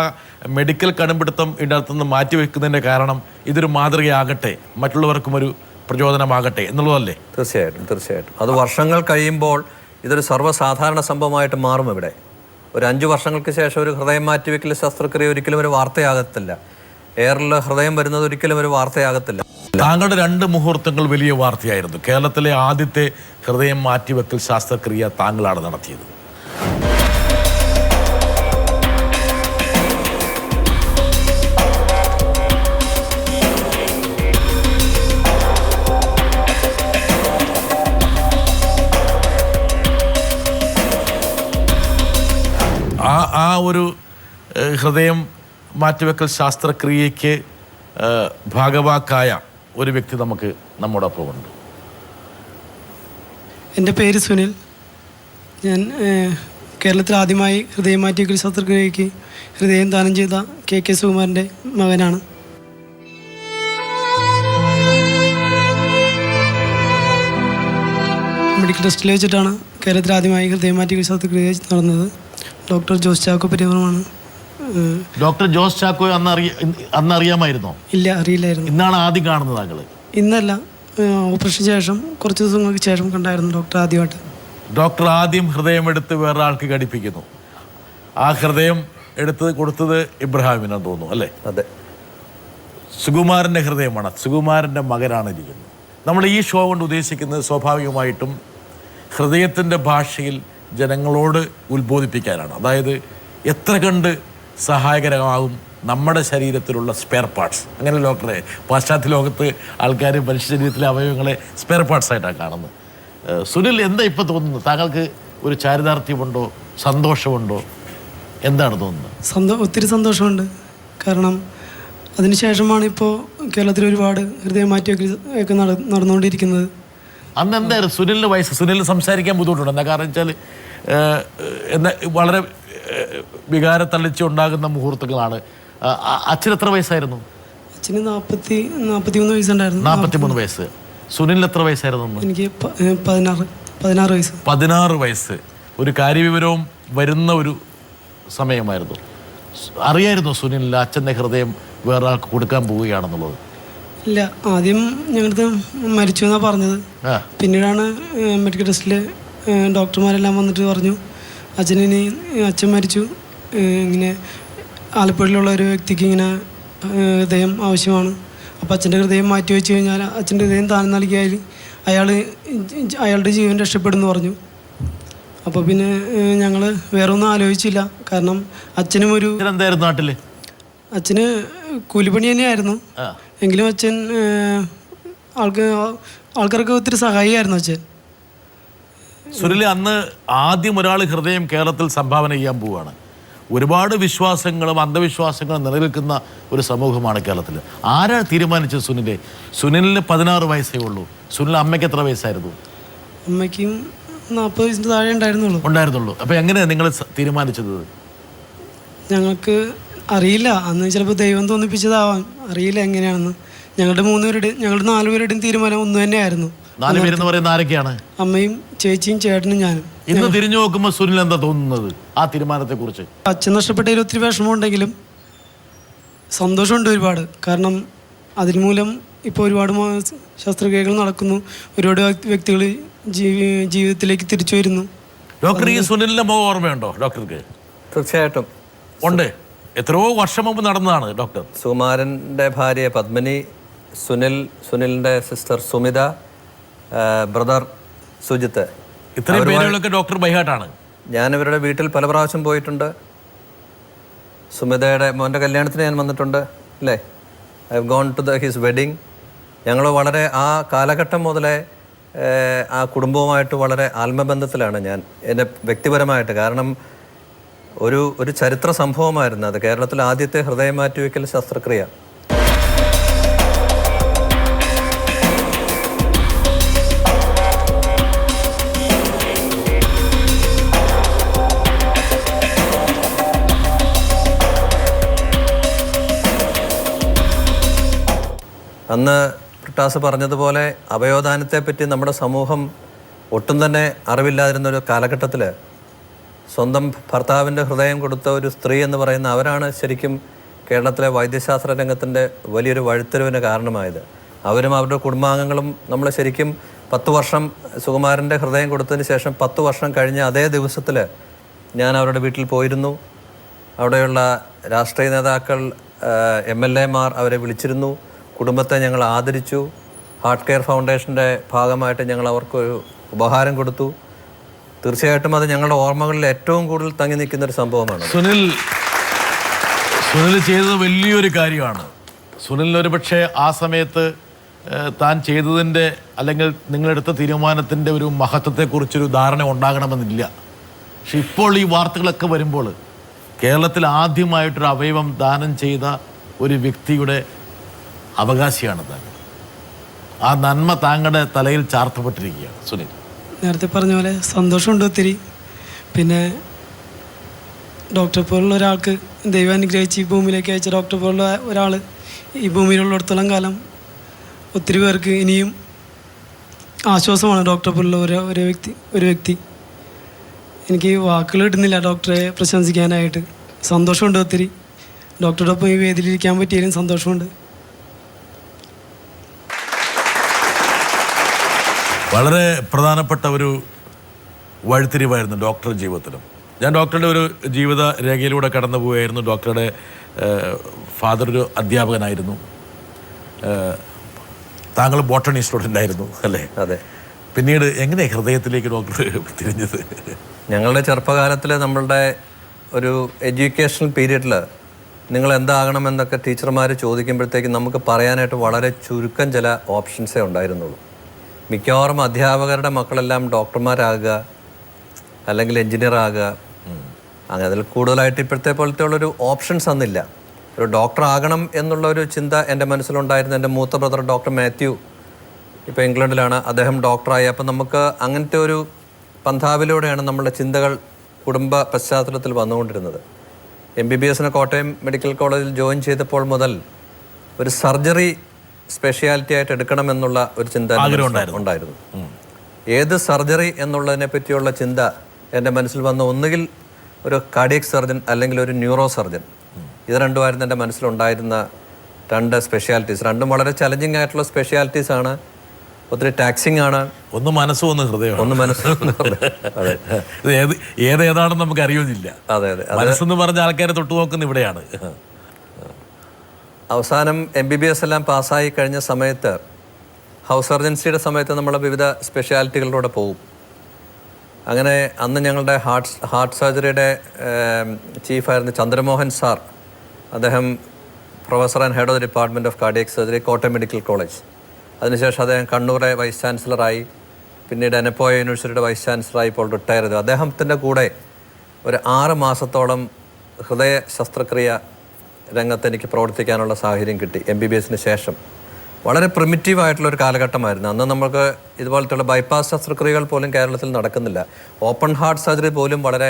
മെഡിക്കൽ കടുംപിടുത്തം ഇതിനകത്തുനിന്ന് മാറ്റിവെക്കുന്നതിൻ്റെ കാരണം ഇതൊരു മാതൃകയാകട്ടെ, മറ്റുള്ളവർക്കും ഒരു പ്രചോദനമാകട്ടെ എന്നുള്ളതല്ലേ? തീർച്ചയായിട്ടും. അത് വർഷങ്ങൾ കഴിയുമ്പോൾ ഇതൊരു സർവ്വസാധാരണ സംഭവമായിട്ട് മാറും. ഇവിടെ ഒരു 5 വർഷങ്ങൾക്ക് ശേഷം ഒരു ഹൃദയം മാറ്റിവെക്കൽ ശസ്ത്രക്രിയ ഒരിക്കലും ഒരു വാർത്തയാകത്തില്ല. എയറിൽ ഹൃദയം വരുന്നത് ഒരിക്കലും ഒരു വാർത്തയാകത്തില്ല. താങ്കളുടെ 2 മുഹൂർത്തങ്ങൾ വലിയ വാർത്തയായിരുന്നു. കേരളത്തിലെ ആദ്യത്തെ ഹൃദയം മാറ്റിവെക്കൽ ശസ്ത്രക്രിയ താങ്കളാണ് നടത്തിയത്. ആ ഒരു ഹൃദയം മാറ്റിവെക്കൽ ശസ്ത്രക്രിയയ്ക്ക് ഭാഗവാക്കായ ഒരു വ്യക്തി നമുക്ക് നമ്മോടൊപ്പം ഉണ്ട്. എൻ്റെ പേര് സുനിൽ. ഞാൻ കേരളത്തിൽ ആദ്യമായി ഹൃദയം മാറ്റിവെക്കൽ ശസ്ത്രക്രിയയ്ക്ക് ഹൃദയം ദാനം ചെയ്ത കെ സുകുമാരൻ്റെ മകനാണ്. മെഡിക്കൽ ടെസ്റ്റിൽ വെച്ചിട്ടാണ് കേരളത്തിൽ ആദ്യമായി ഹൃദയം മാറ്റിവെക്കൽ ശസ്ത്രക്രിയ നടന്നത്. ഡോക്ടർ ജോസ് ചാക്കോ പരിവാരമാണ്. ഡോക്ടർ ജോസ് ചാക്കോ അന്ന് അറിയാമായിരുന്നോ? ഇല്ല, അറിയില്ലായിരുന്നു. ഇന്നാണ് ആദ്യം കാണുന്നത് താങ്കൾ? ഇന്നല്ല, ഓപ്പറേഷന് ശേഷം കുറച്ച് ദിവസങ്ങൾക്ക് ശേഷം കണ്ടായിരുന്നു ഡോക്ടർ ആദ്യമായിട്ട്. ഡോക്ടർ ആദ്യം ഹൃദയം എടുത്ത് വേറെ ആൾക്ക് ഘടിപ്പിക്കുന്നു. ആ ഹൃദയം എടുത്ത് കൊടുത്തത് ഇബ്രാഹിമിനാന്ന് തോന്നുന്നു, അല്ലേ? അതെ, സുകുമാരൻ്റെ ഹൃദയമാണ്. സുകുമാരൻ്റെ മകനാണ് ഇരിക്കുന്നത്. നമ്മൾ ഈ ഷോ കൊണ്ട് ഉദ്ദേശിക്കുന്നത് സ്വാഭാവികമായിട്ടും ഹൃദയത്തിൻ്റെ ഭാഷയിൽ ജനങ്ങളോട് ഉത്ബോധിപ്പിക്കാനാണ്. അതായത് എത്ര കണ്ട് സഹായകരമാകും നമ്മുടെ ശരീരത്തിലുള്ള സ്പെയർ പാർട്സ്. അങ്ങനെ ഡോക്ടറെ, പാശ്ചാത്യ ലോകത്ത് ആൾക്കാർ മനുഷ്യ ശരീരത്തിലെ അവയവങ്ങളെ സ്പെയർ പാർട്സ് ആയിട്ടാണ് കാണുന്നത്. സുനിൽ, എന്താ ഇപ്പോൾ തോന്നുന്നത്? താങ്കൾക്ക് ഒരു ചാരിതാർത്ഥ്യമുണ്ടോ, സന്തോഷമുണ്ടോ, എന്താണ് തോന്നുന്നത്? ഒത്തിരി സന്തോഷമുണ്ട്. കാരണം അതിനുശേഷമാണ് ഇപ്പോൾ കേരളത്തിൽ ഒരുപാട് ഹൃദയം മാറ്റിവെക്കൽ നടന്നുകൊണ്ടിരിക്കുന്നത്. അന്ന് എന്തായിരുന്നു സുനിലിൻ്റെ വയസ്സ്? സുനിലിന് സംസാരിക്കാൻ ബുദ്ധിമുട്ടുണ്ട്. എന്താ കാരണം വെച്ചാൽ വളരെ വികാരത്തള്ളിച്ച് ഉണ്ടാകുന്ന മുഹൂർത്തങ്ങളാണ്. അച്ഛന് എത്ര വയസ്സായിരുന്നു? അച്ഛന് 43 വയസ്സുണ്ടായിരുന്നു. 43 വയസ്സ്. സുനിലിന് എത്ര വയസ്സായിരുന്നു? എനിക്ക് 16 വയസ്സ്. 16 വയസ്സ്. ഒരു കാര്യവിവരവും വരുന്ന ഒരു സമയമായിരുന്നു. അറിയായിരുന്നു സുനിലിന് അച്ഛൻ്റെ ഹൃദയം വേറെ ആൾക്ക് കൊടുക്കാൻ പോവുകയാണെന്നുള്ളത്? ഇല്ല, ആദ്യം ഞങ്ങൾക്ക് മരിച്ചു എന്നാണ് പറഞ്ഞത്. പിന്നീടാണ് മെഡിക്കൽ ടെസ്റ്റിൽ ഡോക്ടർമാരെല്ലാം വന്നിട്ട് പറഞ്ഞു അച്ഛൻ മരിച്ചു, ഇങ്ങനെ ആലപ്പുഴയിലുള്ള ഒരു വ്യക്തിക്ക് ഇങ്ങനെ ഹൃദയം ആവശ്യമാണ്. അപ്പോൾ അച്ഛൻ്റെ ഹൃദയം മാറ്റി വെച്ച് കഴിഞ്ഞാൽ അച്ഛൻ്റെ ഹൃദയം താഴ്ന്നു നൽകിയാൽ അയാളുടെ ജീവൻ രക്ഷപ്പെടുമെന്ന് പറഞ്ഞു. അപ്പോൾ പിന്നെ ഞങ്ങൾ വേറെ ഒന്നും ആലോചിച്ചില്ല. കാരണം അച്ഛനും എന്തായിരുന്നു നാട്ടിൽ? അച്ഛന് കൂലിപ്പണി തന്നെയായിരുന്നു. എങ്കിലും അച്ഛൻ ആൾക്കാർക്ക് ഒത്തിരി സഹായിയായിരുന്നു അച്ഛൻ. സുനിൽ, അന്ന് ആദ്യം ഒരാൾ ഹൃദയം കേരളത്തിൽ സംഭാവന ചെയ്യാൻ പോവുകയാണ്. ഒരുപാട് വിശ്വാസങ്ങളും അന്ധവിശ്വാസങ്ങളും നിലനിൽക്കുന്ന ഒരു സമൂഹമാണ് കേരളത്തിൽ. ആരാണ് തീരുമാനിച്ചത് സുനിലെ? സുനിലിന് 16 വയസ്സേ ഉള്ളൂ. സുനിൽ അമ്മയ്ക്ക് എത്ര വയസ്സായിരുന്നു? അമ്മയ്ക്കും 40 വയസ്സിന് താഴെ ഉണ്ടായിരുന്നുള്ളൂ. അപ്പോൾ എങ്ങനെയാണ് നിങ്ങൾ തീരുമാനിച്ചത്? ഞങ്ങൾക്ക് അറിയില്ല. അന്ന് ചിലപ്പോൾ ദൈവം തോന്നിപ്പിച്ചതാവാം, അറിയില്ല എങ്ങനെയാണെന്ന്. ഞങ്ങളുടെ 4 പേരുടെയും തീരുമാനം ഒന്ന് തന്നെയായിരുന്നു. 4 പേരെന്ന് പറയുന്ന ആരൊക്കെയാണ്? അമ്മയും ചേച്ചിയും ചേട്ടനും ഞാനും. ഇന്ന് തിരിഞ്ഞു നോക്കുമ്പോൾ സുനിൽ എന്താ തോന്നുന്നത് ആ തീരുമാനത്തെ കുറിച്ച്? അച്ഛൻ നഷ്ടപ്പെട്ടതിൽ ഒത്തിരി വിഷമമുണ്ടെങ്കിലും സന്തോഷമുണ്ട് ഒരുപാട്. കാരണം അതിന് മൂലം ഇപ്പോൾ ഒരുപാട് ശസ്ത്രക്രിയകൾ നടക്കുന്നു, ഒരുപാട് വ്യക്തികൾ ജീവിതത്തിലേക്ക് തിരിച്ചു വരുന്നു. ഡോക്ടർ, ഈ സുനിലിന്റെ മുഖം ഓർമ്മയുണ്ടോ ഡോക്ടർക്ക്? തീർച്ചയായിട്ടും ഉണ്ട്. എത്രയോ വർഷം മുമ്പ് നടന്നതാണ് ഡോക്ടർ. സുകുമാരൻ്റെ ഭാര്യ പത്മിനി, സുനിലിൻ്റെ സിസ്റ്റർ സുമിത, ബ്രദർ സുജിത്ത്, ഇത്രയും പേരുകളൊക്കെ ഡോക്ടർ ബൈഹാട്ടാണ്. ഞാൻ ഇവരുടെ വീട്ടിൽ പല പ്രാവശ്യം പോയിട്ടുണ്ട്. സുമിതയുടെ മോൻ്റെ കല്യാണത്തിന് ഞാൻ വന്നിട്ടുണ്ട്, അല്ലേ? I have gone to his wedding. ഞങ്ങൾ വളരെ ആ കാലഘട്ടം മുതലേ ആ കുടുംബവുമായിട്ട് വളരെ ആത്മബന്ധത്തിലാണ് ഞാൻ, എൻ്റെ വ്യക്തിപരമായിട്ട്. കാരണം ഒരു ചരിത്ര സംഭവമായിരുന്നു അത്, കേരളത്തിൽ ആദ്യത്തെ ഹൃദയം മാറ്റിവെക്കൽ ശസ്ത്രക്രിയ. അന്ന് ബ്രിട്ടാസ് പറഞ്ഞതുപോലെ അവയവദാനത്തെപ്പറ്റി നമ്മുടെ സമൂഹം ഒട്ടും തന്നെ അറിവില്ലാതിരുന്നൊരു കാലഘട്ടത്തിൽ സ്വന്തം ഭർത്താവിൻ്റെ ഹൃദയം കൊടുത്ത ഒരു സ്ത്രീ എന്ന് പറയുന്ന അവരാണ് ശരിക്കും കേരളത്തിലെ വൈദ്യശാസ്ത്ര രംഗത്തിൻ്റെ വലിയൊരു വഴിത്തിരിവിന് കാരണമായത്. അവരും അവരുടെ കുടുംബാംഗങ്ങളും നമ്മൾ ശരിക്കും 10 വർഷം സുകുമാരൻ്റെ ഹൃദയം കൊടുത്തതിന് ശേഷം 10 വർഷം കഴിഞ്ഞ അതേ ദിവസത്തിൽ ഞാൻ അവരുടെ വീട്ടിൽ പോയിരുന്നു. അവിടെയുള്ള രാഷ്ട്രീയ നേതാക്കൾ, MLA-മാർ അവരെ വിളിച്ചിരുന്നു. കുടുംബത്തെ ഞങ്ങൾ ആദരിച്ചു. ഹാർട്ട് കെയർ ഫൗണ്ടേഷൻ്റെ ഭാഗമായിട്ട് ഞങ്ങൾ അവർക്കൊരു ഉപഹാരം കൊടുത്തു. തീർച്ചയായിട്ടും അത് ഞങ്ങളുടെ ഓർമ്മകളിൽ ഏറ്റവും കൂടുതൽ തങ്ങി നിൽക്കുന്നൊരു സംഭവമാണ്. സുനിൽ ചെയ്തത് വലിയൊരു കാര്യമാണ്. സുനിലിനൊരു പക്ഷേ ആ സമയത്ത് താൻ ചെയ്തതിൻ്റെ അല്ലെങ്കിൽ നിങ്ങളെടുത്ത തീരുമാനത്തിൻ്റെ ഒരു മഹത്വത്തെക്കുറിച്ചൊരു ധാരണ ഉണ്ടാകണമെന്നില്ല. പക്ഷെ ഇപ്പോൾ ഈ വാർത്തകളൊക്കെ വരുമ്പോൾ കേരളത്തിൽ ആദ്യമായിട്ടൊരു അവയവം ദാനം ചെയ്ത ഒരു വ്യക്തിയുടെ അവകാശിയാണ് താങ്കൾ. ആ നന്മ താങ്കളുടെ തലയിൽ ചാർത്തപ്പെട്ടിരിക്കുകയാണ് സുനിൽ. നേരത്തെ പറഞ്ഞ പോലെ സന്തോഷമുണ്ട് ഒത്തിരി. പിന്നെ ഡോക്ടറെ പോലുള്ള ഒരാൾക്ക് ദൈവം അനുഗ്രഹിച്ച് ഈ ഭൂമിയിലേക്ക് അയച്ച ഡോക്ടറെ പോലുള്ള ഒരാൾ ഈ ഭൂമിയിലുള്ളിടത്തോളം കാലം ഒത്തിരി പേർക്ക് ഇനിയും ആശ്വാസമാണ് ഡോക്ടറെ പോലുള്ള ഒരു വ്യക്തി. എനിക്ക് വാക്കുകൾ കിട്ടുന്നില്ല ഡോക്ടറെ പ്രശംസിക്കാനായിട്ട്. സന്തോഷമുണ്ട് ഒത്തിരി. ഡോക്ടറുടെ ഒപ്പം ഈ വേദിയിലിരിക്കാൻ പറ്റിയാലും സന്തോഷമുണ്ട്. വളരെ പ്രധാനപ്പെട്ട ഒരു വഴിത്തിരിവായിരുന്നു ഡോക്ടർ ജീവിതത്തിലും. ഞാൻ ഡോക്ടറുടെ ഒരു ജീവിത രേഖയിലൂടെ കടന്നു പോവുകയായിരുന്നു. ഡോക്ടറുടെ ഫാദർ ഒരു അധ്യാപകനായിരുന്നു. താങ്കൾ ബോട്ടണി സ്റ്റുഡൻ്റ് ആയിരുന്നു അല്ലേ? അതെ. പിന്നീട് എങ്ങനെ ഹൃദയത്തിലേക്ക് ഡോക്ടർ തിരിഞ്ഞത്? ഞങ്ങളുടെ ചെറുപ്പകാലത്തിൽ നമ്മളുടെ ഒരു എഡ്യൂക്കേഷണൽ പീരീഡിൽ നിങ്ങൾ എന്താകണമെന്നൊക്കെ ടീച്ചർമാർ ചോദിക്കുമ്പോഴത്തേക്കും നമുക്ക് പറയാനായിട്ട് വളരെ ചുരുക്കം ചില ഓപ്ഷൻസേ ഉണ്ടായിരുന്നുള്ളൂ. മിക്കവാറും അധ്യാപകരുടെ മക്കളെല്ലാം ഡോക്ടർമാരാകുക, അല്ലെങ്കിൽ എൻജിനീയർ ആകുക. അങ്ങനെ അതിൽ കൂടുതലായിട്ട് ഇപ്പോഴത്തെ പോലത്തെ ഉള്ളൊരു ഓപ്ഷൻസ് അന്നില്ല. ഒരു ഡോക്ടർ ആകണം എന്നുള്ള ഒരു ചിന്ത എൻ്റെ മനസ്സിലുണ്ടായിരുന്നു. എൻ്റെ മൂത്ത ബ്രദർ ഡോക്ടർ മാത്യു ഇപ്പോൾ ഇംഗ്ലണ്ടിലാണ്. അദ്ദേഹം ഡോക്ടറായി. അപ്പം നമുക്ക് അങ്ങനത്തെ ഒരു പന്ഥാവിലൂടെയാണ് നമ്മളുടെ ചിന്തകൾ കുടുംബ പശ്ചാത്തലത്തിൽ വന്നുകൊണ്ടിരുന്നത്. MBBS-ന് കോട്ടയം മെഡിക്കൽ കോളേജിൽ ജോയിൻ ചെയ്തപ്പോൾ മുതൽ ഒരു സർജറി സ്പെഷ്യാലിറ്റി ആയിട്ട് എടുക്കണമെന്നുള്ള ഒരു ചിന്ത ഉണ്ടായിരുന്നു. ഏത് സർജറി എന്നുള്ളതിനെ പറ്റിയുള്ള ചിന്ത എൻ്റെ മനസ്സിൽ വന്ന ഒന്നുകിൽ ഒരു കാർഡിയക് സർജൻ അല്ലെങ്കിൽ ഒരു ന്യൂറോ സർജൻ. ഇത് രണ്ടുമായിരുന്നു എൻ്റെ മനസ്സിലുണ്ടായിരുന്ന രണ്ട് സ്പെഷ്യാലിറ്റീസ്. രണ്ടും വളരെ ചലഞ്ചിങ് ആയിട്ടുള്ള സ്പെഷ്യാലിറ്റീസ് ആണ്. ഒത്തിരി ടാക്സിങ് ആണ്. ഒന്ന് മനസ്സും ഒന്ന് ഹൃദയം. ഒന്ന് മനസ്സും. അതെ. ഏതാണെന്ന് നമുക്ക് അറിയുന്നില്ല. അതെ അതെ. മനസ്സെന്ന് പറഞ്ഞ ആൾക്കാരെ തൊട്ടു നോക്കുന്ന ഇവിടെയാണ്. അവസാനം MBBS എല്ലാം പാസ്സായി കഴിഞ്ഞ സമയത്ത് ഹൗസ് സർജൻസിയുടെ സമയത്ത് നമ്മൾ വിവിധ സ്പെഷ്യാലിറ്റികളിലൂടെ പോകും. അങ്ങനെ അന്ന് ഞങ്ങളുടെ ഹാർട്ട് സർജറിയുടെ ചീഫായിരുന്ന ചന്ദ്രമോഹൻ സാർ, അദ്ദേഹം professor and head of the department of cardiac surgery Kottayam medical college. അതിനുശേഷം അദ്ദേഹം കണ്ണൂരെ വൈസ് ചാൻസലറായി. പിന്നീട് അനപ്പോയ യൂണിവേഴ്സിറ്റിയുടെ വൈസ് ചാൻസലറായി ഇപ്പോൾ റിട്ടയർ ചെയ്തു. അദ്ദേഹത്തിൻ്റെ കൂടെ ഒരു 6 മാസത്തോളം ഹൃദയ ശസ്ത്രക്രിയ രംഗത്ത് എനിക്ക് പ്രവർത്തിക്കാനുള്ള സാഹചര്യം കിട്ടി. MBBS-ന് ശേഷം വളരെ പ്രിമിറ്റീവായിട്ടുള്ളൊരു കാലഘട്ടമായിരുന്നു. അന്ന് നമുക്ക് ഇതുപോലത്തുള്ള ബൈപ്പാസ് ശസ്ത്രക്രിയകൾ പോലും കേരളത്തിൽ നടക്കുന്നില്ല. ഓപ്പൺ ഹാർട്ട് സർജറി പോലും വളരെ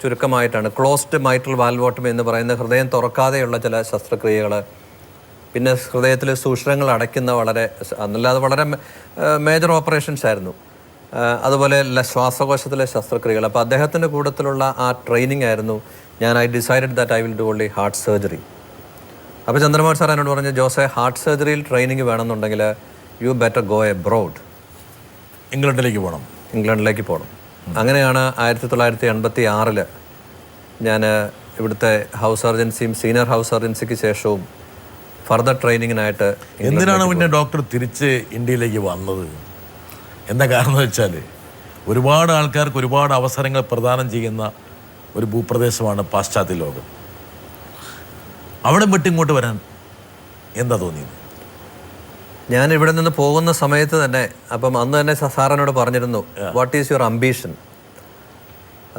ചുരുക്കമായിട്ടാണ്. ക്ലോസ്ഡ് മൈട്രൽ വാൽവോട്ടമി എന്ന് പറയുന്ന ഹൃദയം തുറക്കാതെയുള്ള ചില ശസ്ത്രക്രിയകൾ. പിന്നെ ഹൃദയത്തിൽ സൂക്ഷ്മങ്ങൾ അടയ്ക്കുന്ന അല്ലാതെ വളരെ മേജർ ഓപ്പറേഷൻസ് ആയിരുന്നു. അതുപോലെ ശ്വാസകോശത്തിലെ ശസ്ത്രക്രിയകൾ. അപ്പോൾ അദ്ദേഹത്തിൻ്റെ കൂട്ടത്തിലുള്ള ആ ട്രെയിനിങ് ആയിരുന്നു. I decided that I will do only heart surgery. അപ്പോൾ ചന്ദ്രമോഹൻ സാർ എന്നോട് പറഞ്ഞു, ജോസെ, ഹാർട്ട് സർജറിയിൽ ട്രെയിനിങ് വേണമെന്നുണ്ടെങ്കിൽ യു ബെറ്റർ ഗോ എബ്രോഡ്. ഇംഗ്ലണ്ടിലേക്ക് പോകണം. അങ്ങനെയാണ് 1986 ഞാൻ ഇവിടുത്തെ ഹൗസ് സർജൻസിയും സീനിയർ ഹൗസ് സർജൻസിക്ക് ശേഷവും ഫർദർ ട്രെയിനിങ്ങിനായിട്ട്. എന്തിനാണ് പിന്നെ ഡോക്ടർ തിരിച്ച് ഇന്ത്യയിലേക്ക് വന്നത്? എന്താ കാരണം വെച്ചാൽ ഒരുപാട് ആൾക്കാർക്ക് ഒരുപാട് അവസരങ്ങൾ പ്രദാനം ചെയ്യുന്ന ഒരു ഭൂപ്രദേശമാണ് പാശ്ചാത്യ ലോകം. അവിടെ വിട്ട് ഇങ്ങോട്ട് വരാൻ എന്താ തോന്നിയത്? ഞാൻ ഇവിടെ നിന്ന് പോകുന്ന സമയത്ത് തന്നെ, അപ്പം അന്ന് തന്നെ സാറിനോട് പറഞ്ഞിരുന്നു, what is your ambition?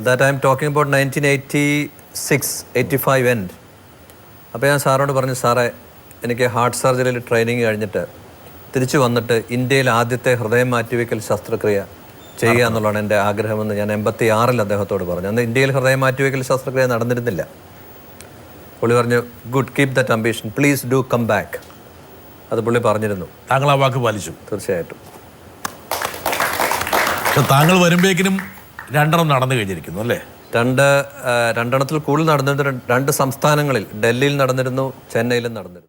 That I am talking about 1986-85 end. അപ്പോൾ ഞാൻ സാറിനോട് പറഞ്ഞു, സാറേ, എനിക്ക് ഹാർട്ട് സർജറിയിൽ ട്രെയിനിങ് കഴിഞ്ഞിട്ട് തിരിച്ചു വന്നിട്ട് ഇന്ത്യയിൽ ആദ്യത്തെ ഹൃദയം മാറ്റിവെക്കൽ ശസ്ത്രക്രിയ ചെയ്യുക എന്നുള്ളതാണ് എൻ്റെ ആഗ്രഹമെന്ന് ഞാൻ 86 അദ്ദേഹത്തോട് പറഞ്ഞു. അന്ന് ഇന്ത്യയിൽ ഹൃദയം മാറ്റിവെക്കൽ ശസ്ത്രക്രിയ നടന്നിരുന്നില്ല. പുള്ളി പറഞ്ഞു, good, keep that ambition, please do come back. അത് പുള്ളി പറഞ്ഞിരുന്നു. താങ്കൾ ആ വാക്ക് പാലിച്ചു? തീർച്ചയായിട്ടും. പക്ഷെ താങ്കൾ വരുമ്പോഴേക്കിനും 2 നടന്നു കഴിഞ്ഞിരിക്കുന്നു അല്ലേ? രണ്ടെണ്ണത്തിൽ കൂടുതൽ നടന്നിരുന്നു. 2 സംസ്ഥാനങ്ങളിൽ, ഡൽഹിയിൽ നടന്നിരുന്നു, ചെന്നൈയിലും നടന്നിരുന്നു.